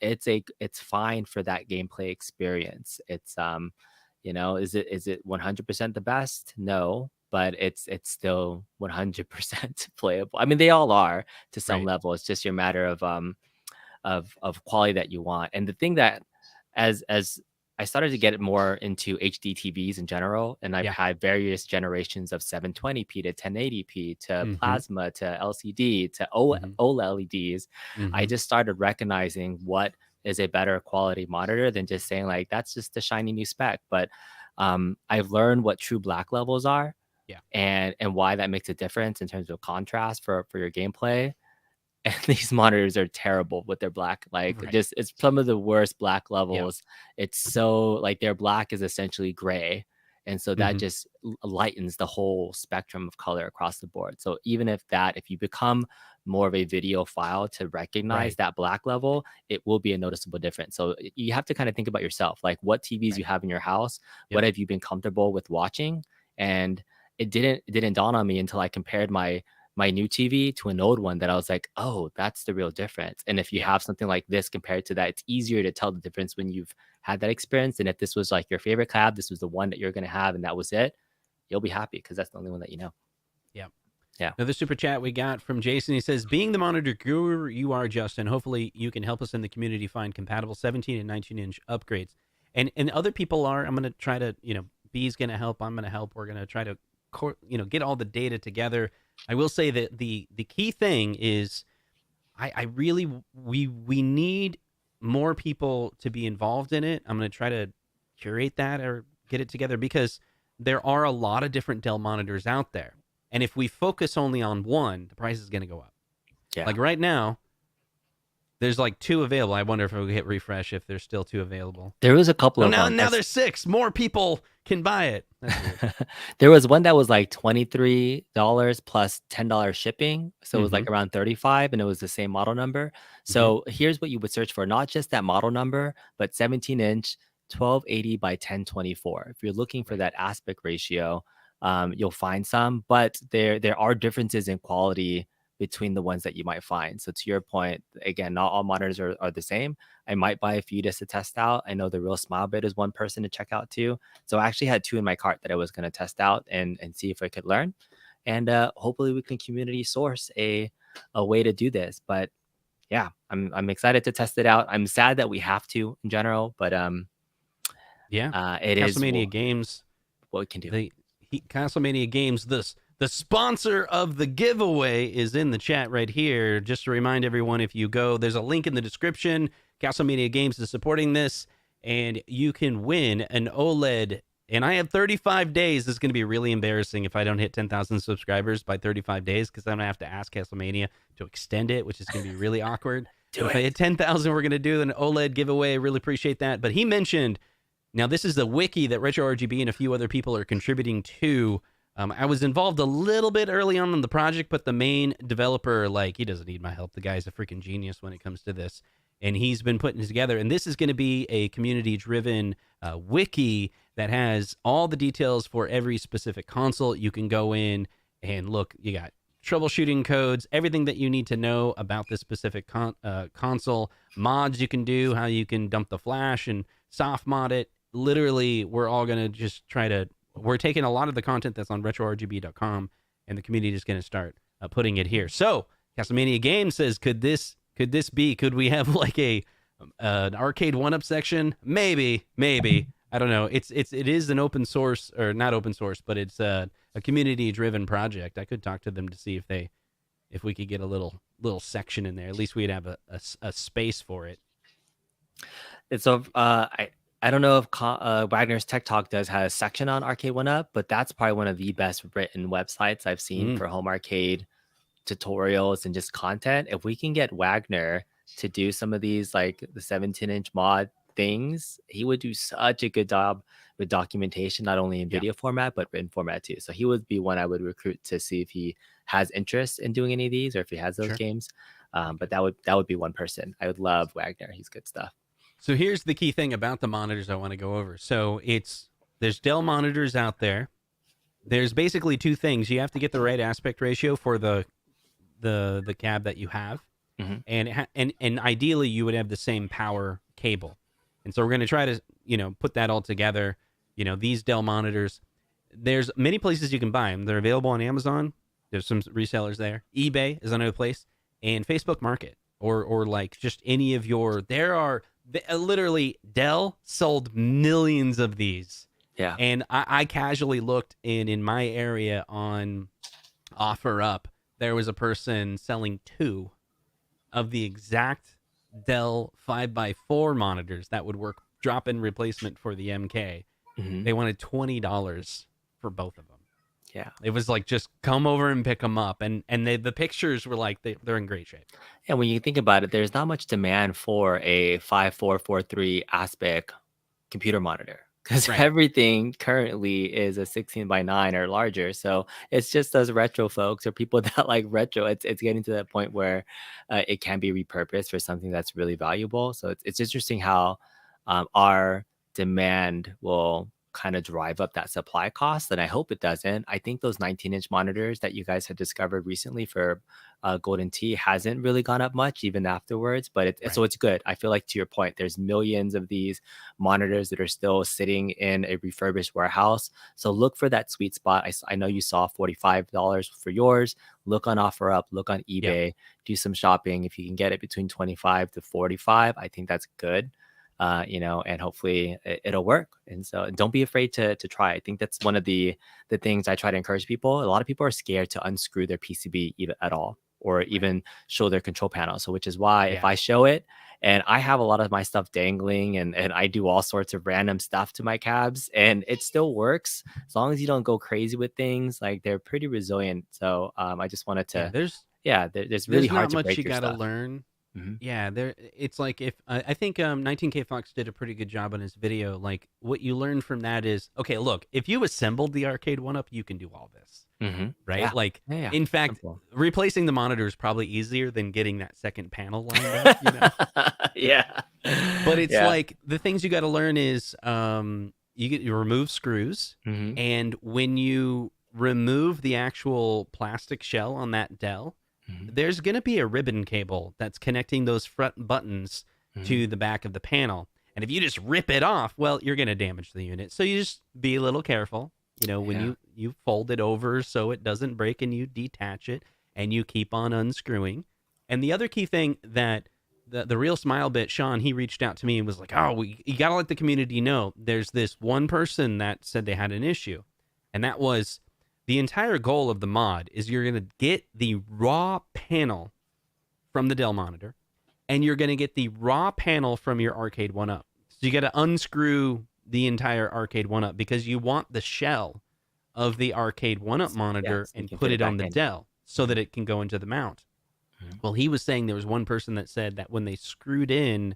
fine for that gameplay experience. It's is it 100% the best? No. But it's still 100% playable. I mean, they all are to some level. It's just your matter of quality that you want. And the thing that, as I started to get more into HD TVs in general, and I've had various generations of 720p to 1080p to plasma to LCD to OLEDs, I just started recognizing what is a better quality monitor than just saying like that's just a shiny new spec. But I've learned what true black levels are. And why that makes a difference in terms of contrast for your gameplay. And these monitors are terrible with their black. Like it's some of the worst black levels. It's so like their black is essentially gray. And so that just lightens the whole spectrum of color across the board. So even if you become more of a video file to recognize that black level, it will be a noticeable difference. So you have to kind of think about yourself, like what TVs you have in your house, what have you been comfortable with watching? And it didn't dawn on me until I compared my new TV to an old one that I was like, oh, that's the real difference. And if you have something like this compared to that, it's easier to tell the difference when you've had that experience. And if this was like your favorite cab, this was the one that you're going to have, and that was it, you'll be happy because that's the only one that you know. Yeah. Another super chat we got from Jason. He says, being the monitor guru you are, Justin, hopefully you can help us in the community find compatible 17 and 19-inch upgrades. And other people are. I'm going to try to, B's going to help. I'm going to help. We're going to try to get all the data together. I will say that the key thing is I really we need more people to be involved in it. I'm going to try to curate that or get it together because there are a lot of different Dell monitors out there. And if we focus only on one, the price is going to go up. Like right now, there's like 2 available. I wonder if we hit refresh if there's still 2 available. There was a couple of them. Now there's 6. More people can buy it. There was one that was like $23 plus $10 shipping. So it was like around 35 and it was the same model number. So here's what you would search for. Not just that model number, but 17-inch, 1280 by 1024. If you're looking for that aspect ratio, you'll find some, but there are differences in quality between the ones that you might find. So to your point, again, not all monitors are the same. I might buy a few just to test out. I know the Real Smile Bit is one person to check out too. So I actually had two in my cart that I was going to test out and see if I could learn. And hopefully we can community source a way to do this. But yeah, I'm excited to test it out. I'm sad that we have to in general, but it is CastleMania Games, what we can do. CastleMania Games, the sponsor of the giveaway, is in the chat right here. Just to remind everyone, if you go, there's a link in the description. CastleMania Games is supporting this, and you can win an OLED. And I have 35 days. This is going to be really embarrassing if I don't hit 10,000 subscribers by 35 days, because I'm going to have to ask CastleMania to extend it, which is going to be really awkward. If I hit 10,000, we're going to do an OLED giveaway. I really appreciate that. But he mentioned, now this is the wiki that RetroRGB and a few other people are contributing to. I was involved a little bit early on in the project, but the main developer, he doesn't need my help. The guy's a freaking genius when it comes to this. And he's been putting it together. And this is going to be a community-driven wiki that has all the details for every specific console. You can go in and look. You got troubleshooting codes, everything that you need to know about this specific console, mods you can do, how you can dump the flash and soft mod it. Literally, we're all going to just we're taking a lot of the content that's on RetroRGB.com, and the community is going to start putting it here. So, CastleMania Games says, could we have an Arcade1up section? Maybe. I don't know. It is an open source, or not open source, but it's a community-driven project. I could talk to them to see if we could get a little section in there. At least we'd have a space for it. It's I don't know if Wagner's Tech Talk does have a section on Arcade1up, but that's probably one of the best written websites I've seen for home arcade tutorials and just content. If we can get Wagner to do some of these, like the 17-inch mod things, he would do such a good job with documentation, not only in video format, but written format too. So he would be one I would recruit to see if he has interest in doing any of these, or if he has those games. But that would be one person. I would love Wagner. He's good stuff. So here's the key thing about the monitors I want to go over. So there's Dell monitors out there. There's basically two things. You have to get the right aspect ratio for the cab that you have, and ideally you would have the same power cable. And so we're going to try to put that all together. These Dell monitors, there's many places you can buy them. They're available on Amazon. There's some resellers there. eBay is another place, and Facebook Market, or just any of your. Literally, Dell sold millions of these. Yeah. And I casually looked in my area on OfferUp. There was a person selling 2 of the exact Dell 5x4 monitors that would work drop-in replacement for the MK. They wanted $20 for both of them. Yeah. It was just come over and pick them up. And the pictures were they're in great shape. And when you think about it, there's not much demand for a 5443 aspect computer monitor, because everything currently is a 16:9 or larger. So it's just those retro folks or people that like retro. It's getting to that point where it can be repurposed for something that's really valuable. So it's interesting how our demand will kind of drive up that supply cost, and I hope it doesn't. I think those 19-inch monitors that you guys had discovered recently for Golden Tee hasn't really gone up much even afterwards, but so it's good. I feel like, to your point, there's millions of these monitors that are still sitting in a refurbished warehouse. So look for that sweet spot. I know you saw $45 for yours. Look on OfferUp, look on eBay, do some shopping. If you can get it between 25 to 45, I think that's good. And hopefully it'll work. And so don't be afraid to try. I think that's one of the things I try to encourage people. A lot of people are scared to unscrew their PCB even at all, or even show their control panel. So which is why if I show it, and I have a lot of my stuff dangling, and I do all sorts of random stuff to my cabs, and it still works as long as you don't go crazy with things. They're pretty resilient. So I just wanted to. There's really hard to break you your gotta stuff. learn. Yeah, it's if I think 19K Fox did a pretty good job on his video. What you learn from that is, okay, look, if you assembled the Arcade1up, you can do all this, right? In fact, replacing the monitor is probably easier than getting that second panel lined up. Yeah. But it's Yeah. like the things you got to learn is you remove screws, Hmm. and when you remove the actual plastic shell on that Dell, Hmm. there's going to be a ribbon cable that's connecting those front buttons Hmm. to the back of the panel. And if you just rip it off, well, you're going to damage the unit. So you just be a little careful, when Yeah. you fold it over so it doesn't break, and you detach it and you keep on unscrewing. And the other key thing that the real smile bit, Sean, he reached out to me and was like, "Oh, you got to let the community know there's this one person that said they had an issue." And that was the entire goal of the mod is you're going to get the raw panel from the Dell monitor, and you're going to get the raw panel from your Arcade1up. So you got to unscrew the entire Arcade1up because you want the shell of the Arcade1up Yeah. monitor So you and can put fit it it on back the in. Dell so that it can go into the mount. Mhm. Well, he was saying there was one person that said that when they screwed in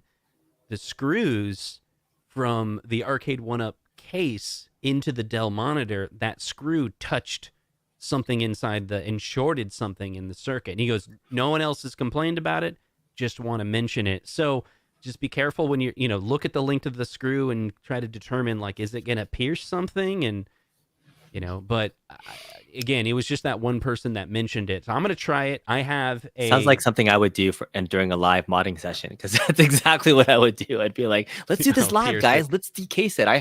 the screws from the Arcade1up case into the Dell monitor, that screw touched something inside and shorted something in the circuit. And he goes, no one else has complained about it. Just want to mention it. So just be careful when look at the length of the screw and try to determine, like, is it going to pierce something? And, but again, it was just that one person that mentioned it. So I'm going to try it. I have Sounds like something I would do and during a live modding session, because that's exactly what I would do. I'd be like, let's do this live, pierce guys. it. Let's decase it. I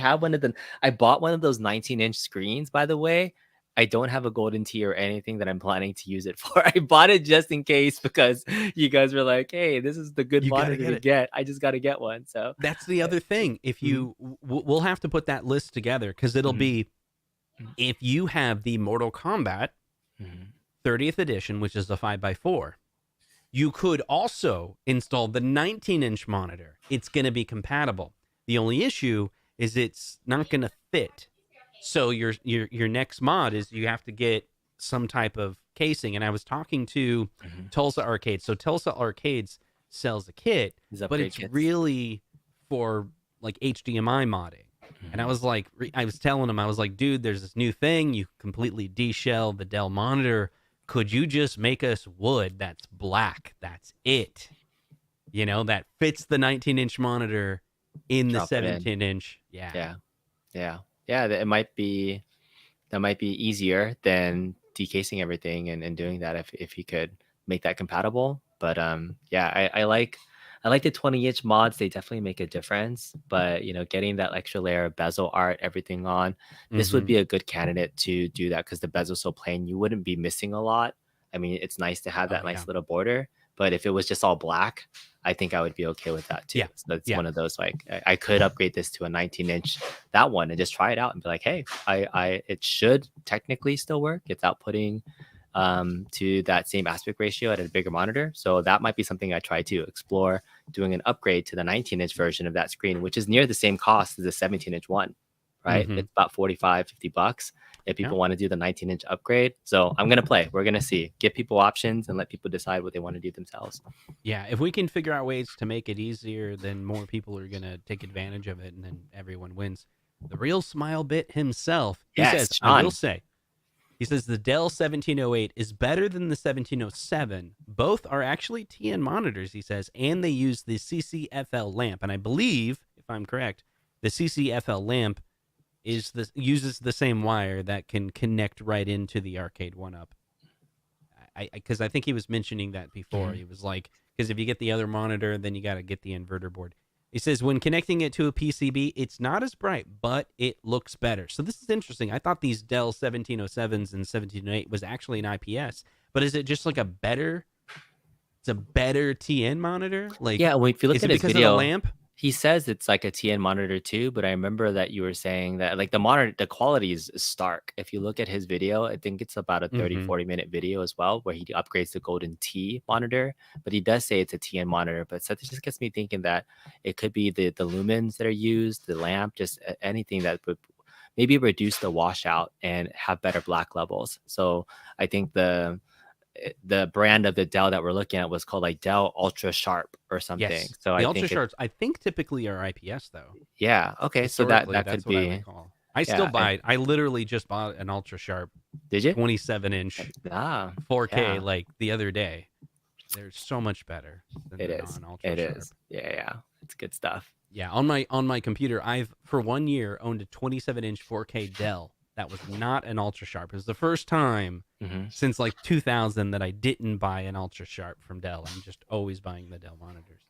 bought one of those 19-inch screens, by the way. I don't have a golden tee or anything that I'm planning to use it for. I bought it just in case because you guys were like, hey, this is the good You gotta monitor get to it. get. I just got to get one. So That's the other thing. If Mhm. we'll have to put that list together, because it'll Mhm. be, Mhm. if you have the Mortal Kombat Mhm. 30th edition, which is the 5x4, you could also install the 19-inch monitor. It's going to be compatible. The only issue is it's not going to fit. So your next mod is you have to get some type of casing. And I was talking to Mhm. Tulsa Arcades. So Tulsa Arcades sells a kit, These but upgrade it's kits. really for like HDMI modding. And I Mhm. was like, I was telling him, I was like, dude, there's this new thing. You completely deshell the Dell monitor. Could you just make us wood that's black? That's it. That fits the 19-inch monitor in the Drop it in. 17-inch. Yeah. Yeah. Yeah. Yeah. It might be easier than decasing everything and doing that if you could make that compatible. But yeah, I like the 20-inch mods. They definitely make a difference. But getting that extra layer of bezel art, everything on, this would Mm-hmm. be a good candidate to do that, because the bezel's so plain, you wouldn't be missing a lot. I mean, it's nice to have Oh, that yeah. nice little border, but if it was just all black, I think I would be okay with that too. Yeah. So that's Yeah. one of those, like, I could upgrade this to a 19-inch, that one, and just try it out and be like, hey, it should technically still work. It's outputting to that same aspect ratio at a bigger monitor. So that might be something I try to explore, doing an upgrade to the 19-inch version of that screen, which is near the same cost as the 17-inch one, right? Mm-hmm. It's about $45-$50 if people want to do the 19-inch upgrade. So I'm gonna play. We're gonna see, give people options and let people decide what they want to do themselves. Yeah. If we can figure out ways to make it easier, then more people are going to take advantage of it, and then everyone wins. The real smile bit himself, he Yes, says, I will Sean. say, he says the Dell 1708 is better than the 1707. Both are actually TN monitors, he says, and they use the CCFL lamp. And I believe, if I'm correct, the CCFL lamp uses the same wire that can connect right into the Arcade1up. Because I think he was mentioning that before. Mhm. He was like, because if you get the other monitor, then you got to get the inverter board. He says when connecting it to a PCB, it's not as bright, but it looks better. So this is interesting. I thought these Dell 1707s and 1708 was actually an IPS, but is it just like it's a better TN monitor? Like, Yeah, well, if you look is at it his because of the video, lamp? he says it's like a TN monitor too, but I remember that you were saying that, like, the monitor, the quality is stark. If you look at his video, I think it's about a 30, Mm-hmm. 40-minute video as well, where he upgrades the golden T monitor, but he does say it's a TN monitor. But so it just gets me thinking that it could be the lumens that are used, the lamp, just anything that would maybe reduce the washout and have better black levels. So I think the brand of the Dell that we're looking at was called like Dell Ultra Sharp or something. Yes. So The I Ultra think it, Sharps, I think typically are IPS though. yeah, okay. So Historically, that could that's what I be, recall. I still yeah. buy it. I literally just bought an Ultra Sharp Did you? 27-inch Ah, 4K yeah. like the other day. They're so much better than It the is. non-Ultra It Sharp. is. Yeah, yeah. It's good stuff. Yeah, on my computer, I've for 1 year owned a 27-inch 4K Dell that was not an ultra sharp. It was the first time Hmm. since like 2000 that I didn't buy an ultra sharp from Dell. I'm just always buying the Dell monitors,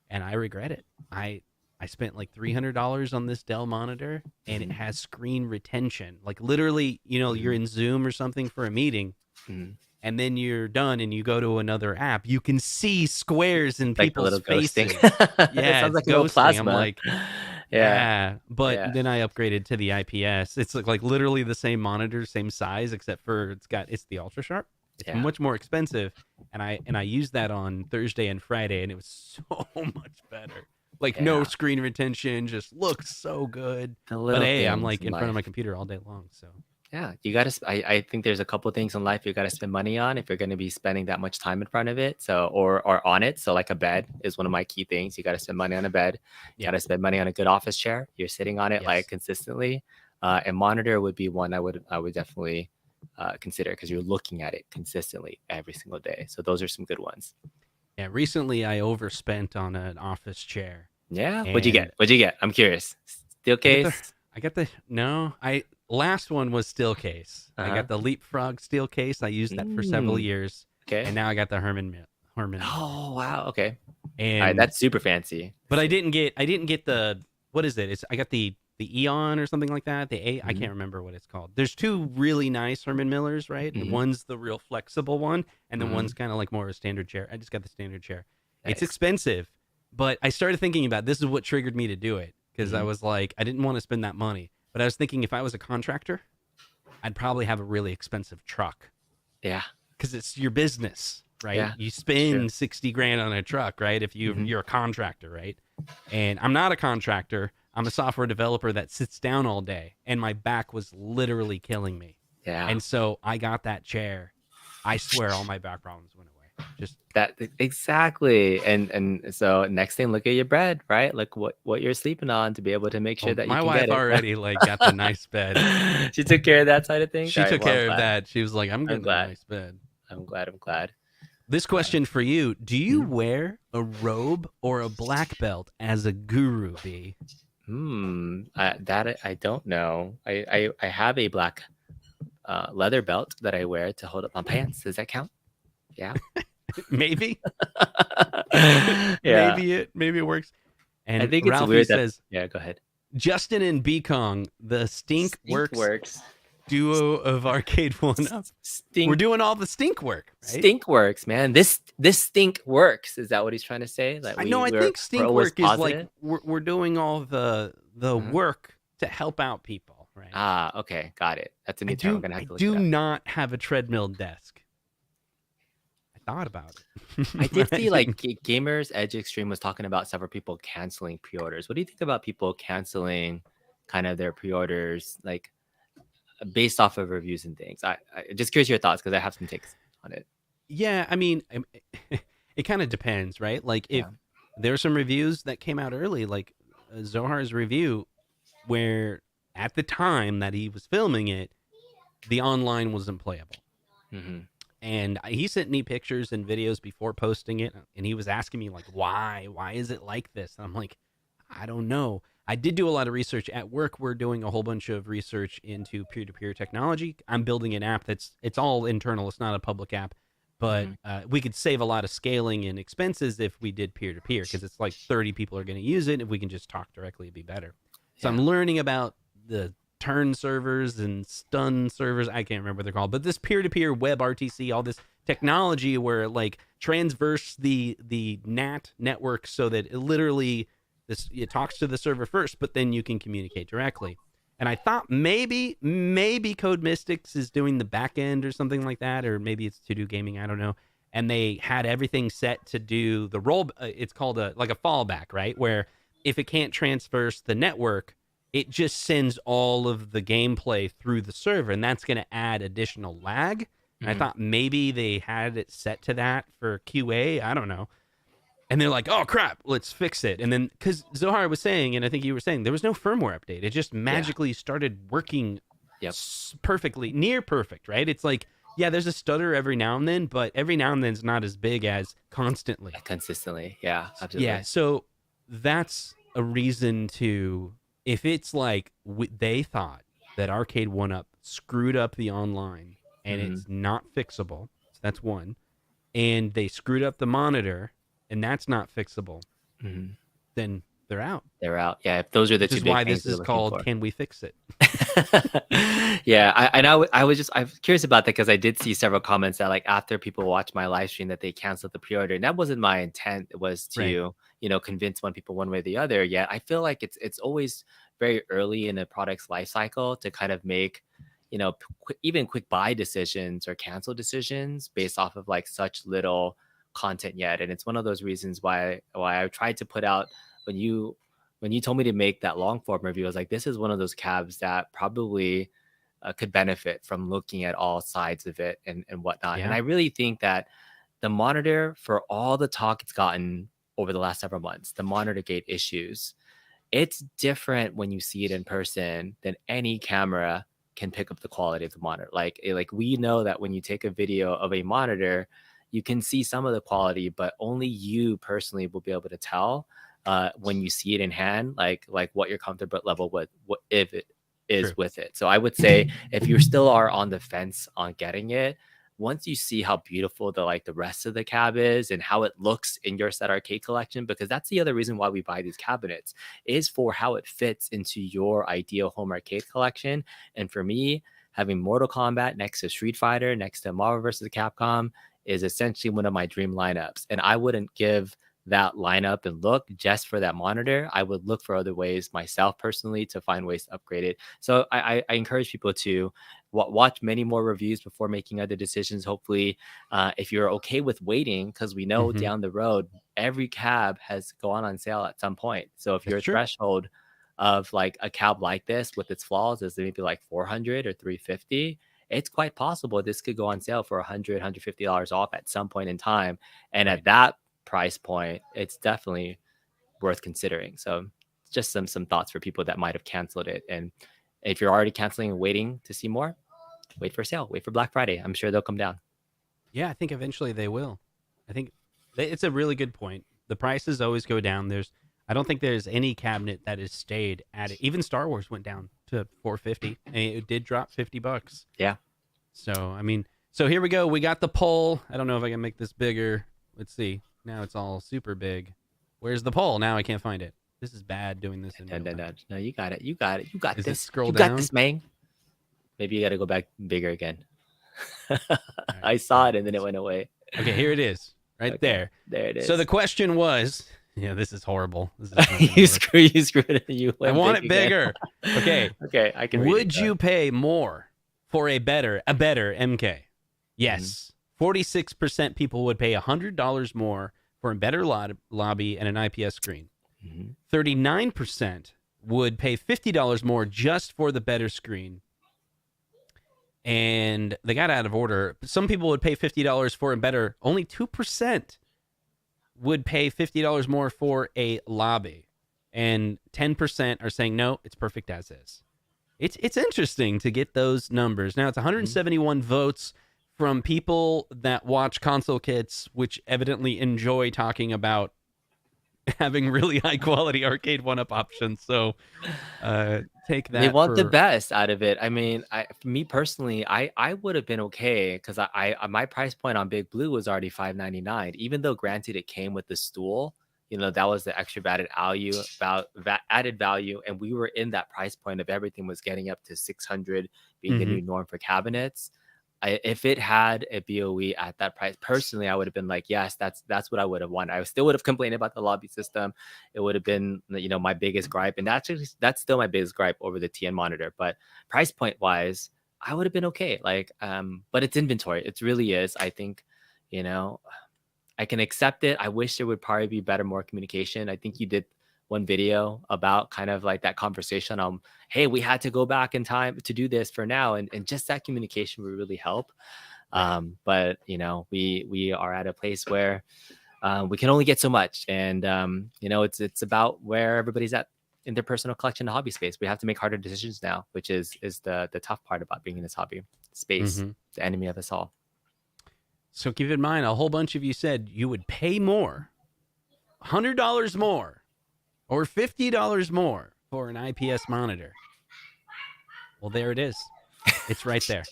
and I regret it. I spent like $300 on this Dell monitor, and it Hmm. has screen retention. Like literally, you're in Zoom or something for a meeting, Hmm. and then you're done and you go to another app, you can see squares in Like the people's little ghosting. faces. It Yeah, sounds it's like a little ghosting. I'm plasma. like, Yeah, yeah. But yeah, then I upgraded to the IPS. It's like literally the same monitor, same size, except for it's the ultra sharp. It's yeah, much more expensive. And I used that on Thursday and Friday, and it was so much better. Like no yeah. screen retention, just looks so good. The But little hey, I'm things like in in front of life. my computer all day long. So Yeah, you gotta. I think there's a couple things in life you gotta spend money on if you're gonna be spending that much time in front of it. So or on it. So like a bed is one of my key things. You gotta spend money on a bed. You yeah, gotta spend money on a good office chair. You're sitting on it like yes. consistently. And monitor would be one I would definitely consider because you're looking at it consistently every single day. So those are some good ones. Yeah, recently I overspent on an office chair. Yeah. What'd you And get? What'd you get? I'm curious. Steel I get the case. I got the no. I last one was steel case. Uh I huh. got the Leapfrog steel case. I used that for several Mm, years, okay. and now I got the Herman Miller. Oh wow. Okay. All right. And That's super fancy. but I didn't get the what is it? I got the Eon or something like that. I Hmm. can't remember what it's called. There's two really nice Herman Millers, right? And Hmm. one's the real flexible one, and then Hmm. one's kind of like more a standard chair. I just got the standard chair. It's Nice. expensive, but I started thinking about this is what triggered me to do it because I Hmm. was like I didn't want to spend that money, but I was thinking if I was a contractor, I'd probably have a really expensive truck Yeah. because it's your business, right? Yeah. You It's true. spend 60 grand on a truck, right? If Hmm. you're a contractor, right? And I'm not a contractor. I'm a software developer that sits down all day, and my back was literally killing me. Yeah. And so I got that chair. I swear all my back problems went away. Just That exactly. And so next thing, look at your bread, right? Like what you're sleeping on to be able to make sure oh, that you my can get wife it. already like got the nice bed. She took care of that side of things. All She right. took Well, I'm care of glad. that. She was like, I'm I'm getting a glad. nice bed. I'm glad. I'm glad. This Uh, question for you: do you mhm. wear a robe or a black belt as a guru, B? That I don't know. I have a black leather belt that I wear to hold up my pants. Does that count? Yeah. Maybe. Yeah. Maybe it works. I And think it's Ralphie weird that. says, Yeah. Go ahead. Justin and Kong, the Stink Stink Works works. duo of Arcade1up. We're Stink. doing all the stink work, right? Stink works, man. This stink works. Is that what he's trying to say? Like I know. I think we're stink always work is like positive. we're doing all the Uh-huh. work to help out people, right? Ah, okay, got it. That's a I new term. I'm do. gonna have I to look do it up. not have a treadmill desk. I thought about it. I did but see like didn't. Gamers Edge Extreme was talking about several people canceling pre-orders. What do you think about people canceling kind of their pre-orders, like based off of reviews and things? I just curious your thoughts because I have some takes on it. Yeah, I mean, it kind of depends, right? Like if Yeah. there are some reviews that came out early, like Zohar's review, where at the time that he was filming it, the online wasn't playable. Hmm. And he sent me pictures and videos before posting it, and he was asking me like, why is it like this? And I'm like, I don't know. I did do a lot of research at work. We're doing a whole bunch of research into peer-to-peer technology. I'm building an app it's all internal. It's not a public app, but Hmm. we could save a lot of scaling and expenses if we did peer-to-peer, because it's like 30 people are going to use it. If we can just talk directly, it'd be better. So Yeah. I'm learning about the turn servers and stun servers. I can't remember what they're called, but this peer-to-peer web RTC, all this technology where it like transverse the NAT network so that it literally it talks to the server first, but then you can communicate directly. And I thought maybe Code Mystics is doing the back end or something like that, or maybe it's To Do Gaming. I don't know. And they had everything set to do the roll. It's called a fallback, right? Where if it can't transverse the network, it just sends all of the gameplay through the server, and that's going to add additional lag. And I Mhm. thought maybe they had it set to that for QA. I don't know. And they're like, oh, crap, let's fix it. And then, because Zohar was saying, and I think you were saying, there was no firmware update. It just magically started working Yep. perfectly, near perfect, right? It's like, yeah, there's a stutter every now and then, but every now and then it's not as big as constantly. Consistently. Yeah. Absolutely. Yeah, so that's a reason to, if it's like they thought that Arcade1up screwed up the online and Mhm. it's not fixable. So that's one. And they screwed up the monitor and that's not fixable, Mhm. then they're out. They're out. Yeah, if those are the Which two is big why things this they're is looking called for. Can We Fix It? Yeah, I was curious about that because I did see several comments that like after people watch my live stream that they canceled the pre-order, and that wasn't my intent. It was Right. to convince one people one way or the other. Yet I feel like it's always very early in a product's life cycle to kind of make even quick buy decisions or cancel decisions based off of like such little content yet. And it's one of those reasons why I tried to put out when you told me to make that long form review. I was like, this is one of those cabs that probably could benefit from looking at all sides of it and whatnot. And Yeah. I really think that the monitor, for all the talk it's gotten over the last several months, the monitor gate issues, it's different when you see it in person than any camera can pick up the quality of the monitor. Like we know that when you take a video of a monitor, you can see some of the quality, but only you personally will be able to tell when you see it in hand, like what your comfort level with what if it is True. with it. So I would say if you still are on the fence on getting it, once you see how beautiful the rest of the cab is and how it looks in your set arcade collection, because that's the other reason why we buy these cabinets, is for how it fits into your ideal home arcade collection. And for me, having Mortal Kombat next to Street Fighter, next to Marvel vs. Capcom is essentially one of my dream lineups. And I wouldn't give that lineup and look just for that monitor. I would look for other ways myself personally to find ways to upgrade it. So I encourage people to watch many more reviews before making other decisions. Hopefully, if you're okay with waiting, because we know down the road, every cab has gone on sale at some point. So if That's your true. threshold of like a cab like this with its flaws is maybe like 400 or 350, it's quite possible this could go on sale for $100 off at some point in time. And Right. at that price point, it's definitely worth considering. So just some thoughts for people that might have canceled it. And if you're already canceling and waiting to see more, wait for sale, wait for Black Friday. I'm sure they'll come down. Yeah, I think eventually they will. I think it's a really good point. The prices always go down. I don't think there's any cabinet that has stayed at it. Even Star Wars went down to $450, and it did drop $50. Yeah. So I mean, so here we go. We got the poll. I don't know if I can make this bigger. Let's see. Now it's all super big. Where's the poll? Now I can't find it. This is bad doing this in real time. No, you got it. You got it. You got Is it this. scroll You down? got this, man. Maybe you got to go back bigger again. Right, I saw it and then it went away. Okay, here it is. Right there. There it is. So the question was, yeah, this is horrible. This is not gonna you work. screwed it. You I went want it big again. bigger. Okay. Okay, I can read Would it. you pay more for a better MK? Yes. 46% people would pay $100 more for a better lobby and an IPS screen. 39% would pay $50 more just for the better screen. And they got out of order. Some people would pay $50 for a better. Only 2% would pay $50 more for a lobby. And 10% are saying, no, it's perfect as is. It's interesting to get those numbers. Now, it's 171 votes from people that watch Console Kits, which evidently enjoy talking about having really high quality Arcade1up options. So take that. They want the best out of it. I mean, me personally, I would have been okay because I my price point on Big Blue was already $599. Even though granted it came with the stool, that was the extra added value, and we were in that price point of everything was getting up to 600 being the new norm for cabinets. If it had a BOE at that price, personally, I would have been like, yes, that's what I would have wanted. I still would have complained about the lobby system. It would have been, my biggest gripe. And that's still my biggest gripe over the TN monitor. But price point wise, I would have been okay. But it's inventory. It really is. I think, I can accept it. I wish there would probably be more communication. I think you did one video about kind of like that conversation on, hey, we had to go back in time to do this for now. And just that communication would really help. But, we are at a place where we can only get so much. And, it's about where everybody's at in their personal collection and hobby space. We have to make harder decisions now, which is the tough part about being in this hobby space, the enemy of us all. So keep in mind, a whole bunch of you said you would pay more, $100 more or $50 more for an IPS monitor. Well, there it is. It's right there.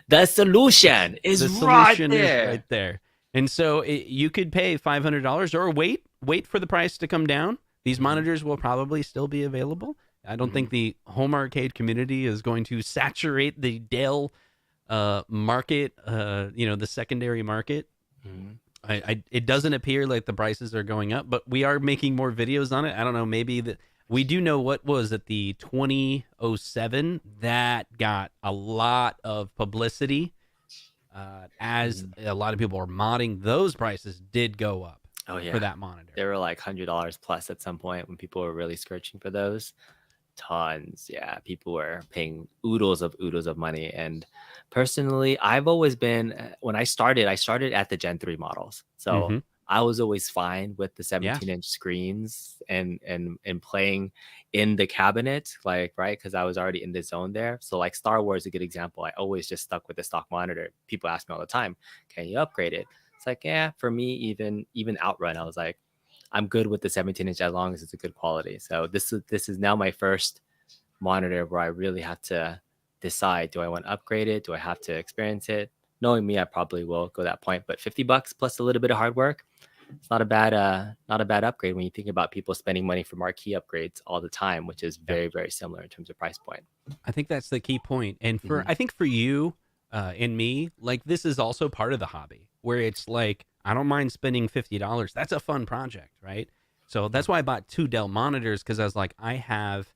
The solution is The right solution there. is right there. And so you could pay $500 or wait for the price to come down. These monitors will probably still be available. I don't think the home arcade community is going to saturate the Dell market, the secondary market. It doesn't appear like the prices are going up, but we are making more videos on it. I don't know, maybe we do know what was at the 2007 that got a lot of publicity as a lot of people are modding. Those prices did go up for that monitor. They were like $100 plus at some point when people were really searching for those. Tons. Yeah, people were paying oodles of money. And personally, I've always been, when I started at the Gen 3 models. So I was always fine with the 17-inch screens and playing in the cabinet, like, right? Because I was already in the zone there. So like Star Wars is a good example. I always just stuck with the stock monitor. People ask me all the time, can you upgrade it? It's like, yeah, for me, even Outrun, I was like, I'm good with the 17-inch as long as it's a good quality. So this is now my first monitor where I really have to decide, do I want to upgrade it? Do I have to experience it? Knowing me, I probably will go that point. But $50 plus a little bit of hard work, it's not a bad upgrade when you think about people spending money for marquee upgrades all the time, which is very, very similar in terms of price point. I think that's the key point. And I think for you and me, like, this is also part of the hobby where it's like, I don't mind spending $50. That's a fun project, right? So that's why I bought 2 Dell monitors, because I was like, I have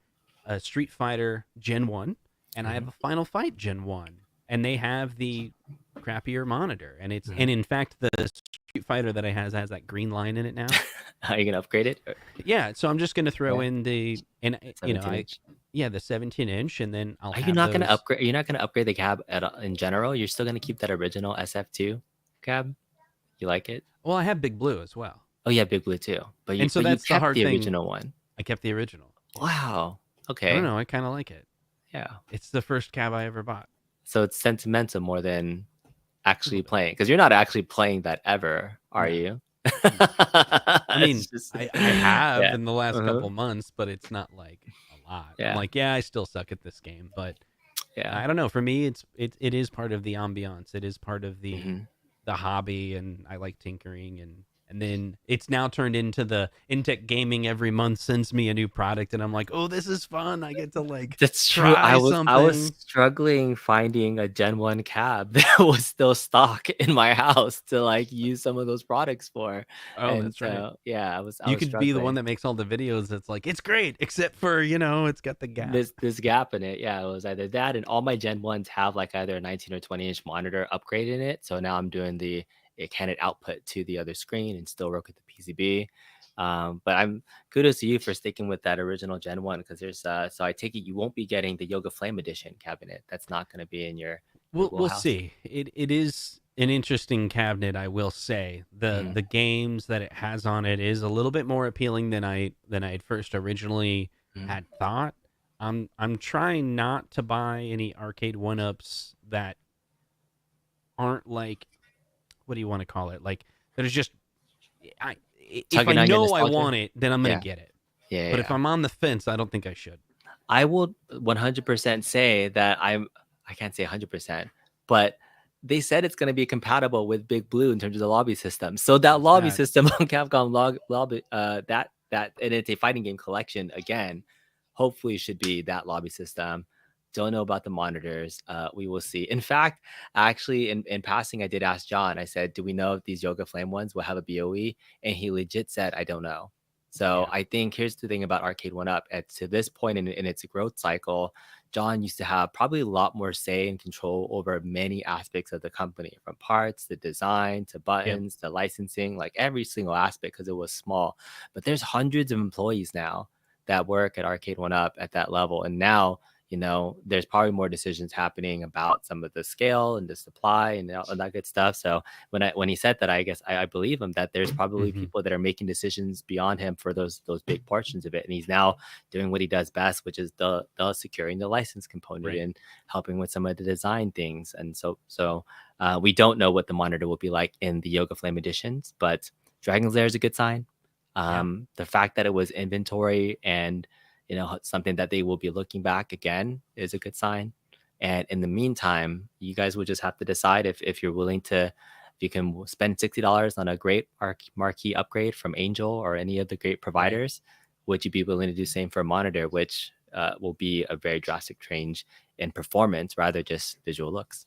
a Street Fighter Gen 1 and I have a Final Fight Gen 1, and they have the crappier monitor. And it's and in fact, the Street Fighter that I has that green line in it now. Are you gonna upgrade it? Yeah, so I'm just gonna throw in the the 17-inch, and then I'll. Are you not gonna upgrade? You're not gonna upgrade the cab in general? You're still gonna keep that original SF2 cab? You like it? Well, I have Big Blue as well. Oh yeah, Big Blue too. But that's kept the hard the thing. Original one. I kept the original. Wow. Okay. I don't know. I kind of like it. Yeah. It's the first cab I ever bought. So it's sentimental more than actually playing, because you're not actually playing that ever, are you? I mean, I have in the last couple months, but it's not like a lot. Yeah. I'm like, I still suck at this game, but I don't know. For me, it is part of the ambiance. It is part of the hobby, and I like tinkering, and then it's now turned into the Intech Gaming every month sends me a new product, and I'm like, oh, this is fun. I get to like that's true. I was struggling finding a Gen 1 cab that was still stock in my house to like use some of those products for. Oh, that's right. Yeah, I was could be the one that makes all the videos that's like, it's great, except for, it's got the gap. This gap in it. Yeah, it was either that, and all my Gen 1s have like either a 19 or 20-inch monitor upgrade in it. So now I'm doing can it output to the other screen and still work with the PCB. But I'm kudos to you for sticking with that original Gen 1, because there's so I take it you won't be getting the Yoga Flame Edition cabinet. That's not going to be in your we'll see. It is an interesting cabinet, I will say. The games that it has on it is a little bit more appealing than I had first originally had thought. I'm trying not to buy any Arcade1ups that aren't like, what do you want to call it? Like, there's just, if I know I want it, then I'm going to get it. Yeah. But if I'm on the fence, I don't think I should. I will 100% say that I can't say 100%, but they said it's going to be compatible with Big Blue in terms of the lobby system. So that lobby system on Capcom lobby, that and it's a fighting game collection again, hopefully should be that lobby system. Don't know about the monitors. We will see. In fact, actually, in passing, I did ask John. I said, do we know if these Yoga Flame ones will have a BOE? And he legit said, I don't know. So I think here's the thing about Arcade1up. To this point in its growth cycle, John used to have probably a lot more say and control over many aspects of the company, from parts to design to buttons to licensing, like every single aspect, because it was small. But there's hundreds of employees now that work at Arcade1up at that level. And now, there's probably more decisions happening about some of the scale and the supply and all that good stuff. So when he said that, I guess I believe him that there's probably people that are making decisions beyond him for those big portions of it. And he's now doing what he does best, which is the securing the license component and helping with some of the design things. And so we don't know what the monitor will be like in the Yoga Flame editions, but Dragon's Lair is a good sign. The fact that it was inventory and something that they will be looking back again is a good sign. And in the meantime, you guys will just have to decide if you're willing to, if you can spend $60 on a great marquee upgrade from Angel or any of the great providers, would you be willing to do the same for a monitor, which will be a very drastic change in performance rather just visual looks.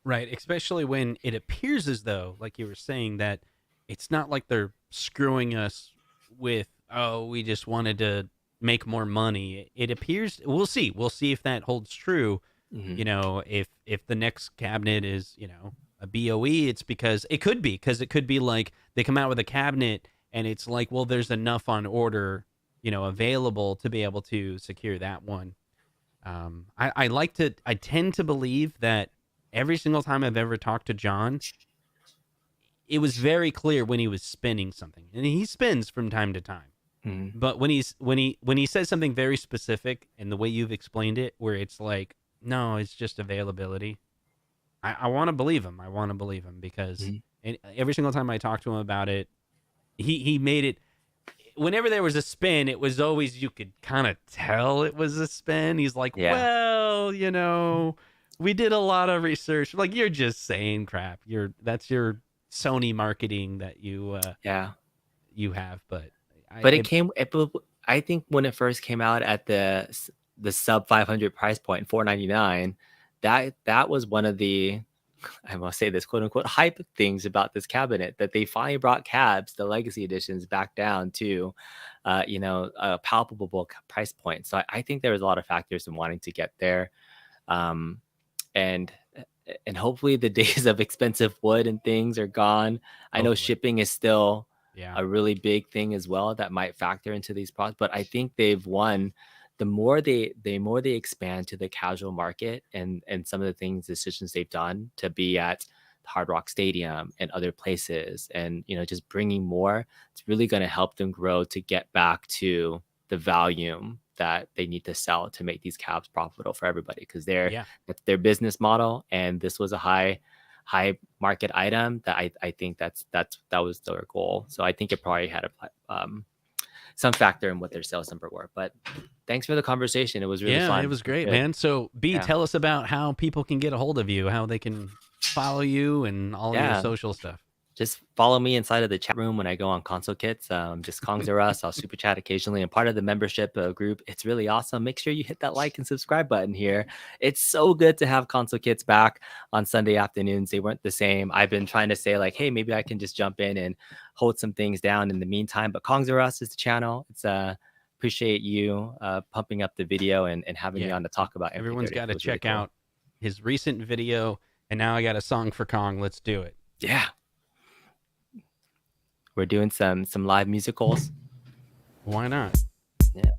Right, especially when it appears as though, like you were saying, that it's not like they're screwing us with, oh, we just wanted to make more money. It appears, we'll see if that holds true. Mm-hmm. If the next cabinet is, a BOE, it's because it could be like they come out with a cabinet and it's like, well, there's enough on order, available to be able to secure that one. I tend to believe that every single time I've ever talked to John, it was very clear when he was spinning something, and he spins from time to time. Mm-hmm. But when he says something very specific, and the way you've explained it, where it's like, no, it's just availability, I want to believe him. I want to believe him because every single time I talk to him about it, he made it. Whenever there was a spin, it was always, you could kind of tell it was a spin. He's like, well, we did a lot of research. Like, you're just saying crap. That's your Sony marketing that you have. But I think when it first came out at the sub 500 price point, $499, that was one of the, I must say this, quote unquote, hype things about this cabinet, that they finally brought cabs, the legacy editions, back down to, a palpable price point. So I think there was a lot of factors in wanting to get there. And hopefully the days of expensive wood and things are gone. I know shipping is still a really big thing as well that might factor into these products, but I think they've won. The more they expand to the casual market and some of the decisions they've done to be at Hard Rock Stadium and other places, and just bringing more, it's really going to help them grow to get back to the volume that they need to sell to make these cabs profitable for everybody, because that's their business model, and this was a high market item that I think that was their goal. So I think it probably had some factor in what their sales number were. But thanks for the conversation. It was really fun. It was great, man. So tell us about how people can get a hold of you, how they can follow you and all of your social stuff. Just follow me inside of the chat room when I go on Console Kits. Just Kongs or Us. I'll super chat occasionally. I'm part of the membership group. It's really awesome. Make sure you hit that like and subscribe button here. It's so good to have Console Kits back on Sunday afternoons. They weren't the same. I've been trying to say like, hey, maybe I can just jump in and hold some things down in the meantime. But Kongs or Us is the channel. It's appreciate you pumping up the video and having me on to talk about. Everyone's got to check out his recent video. And now I got a song for Kong. Let's do it. Yeah. We're doing some live musicals. Why not? Yeah.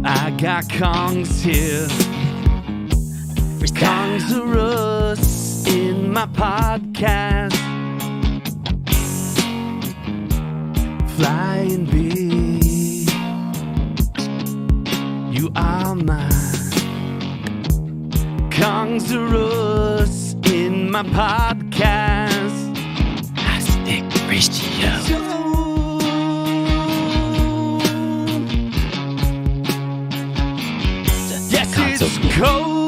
I got Kongs here. Kongs are Us in my podcast. Flying big, you are mine. Kongs are Us in my podcast. Aspect ratio. Yes, it's cold.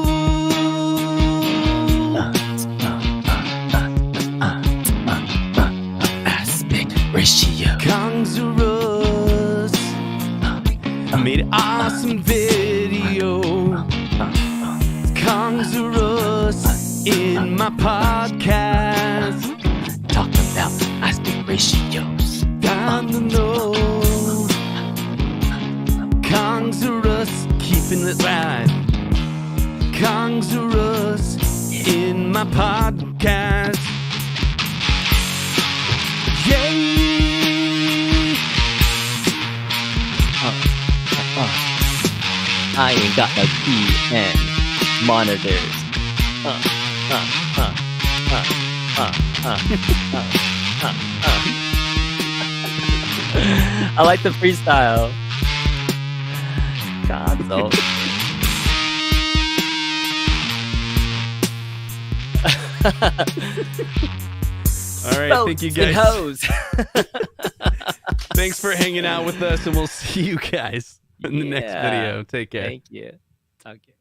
Ratio. Kongs are Us. I made an awesome video. Kongs are Us in my podcast. Talk about aspect ratios. Down the know. Kongs are Us, keeping it right. Kongs are Us in my podcast. Yeah. I ain't got no PN monitors. I like the freestyle. Console. All right, thank you Boats and guys. hoes. Thanks for hanging out with us, and we'll see you guys in the next Yeah. video. Take care. Thank you. Okay.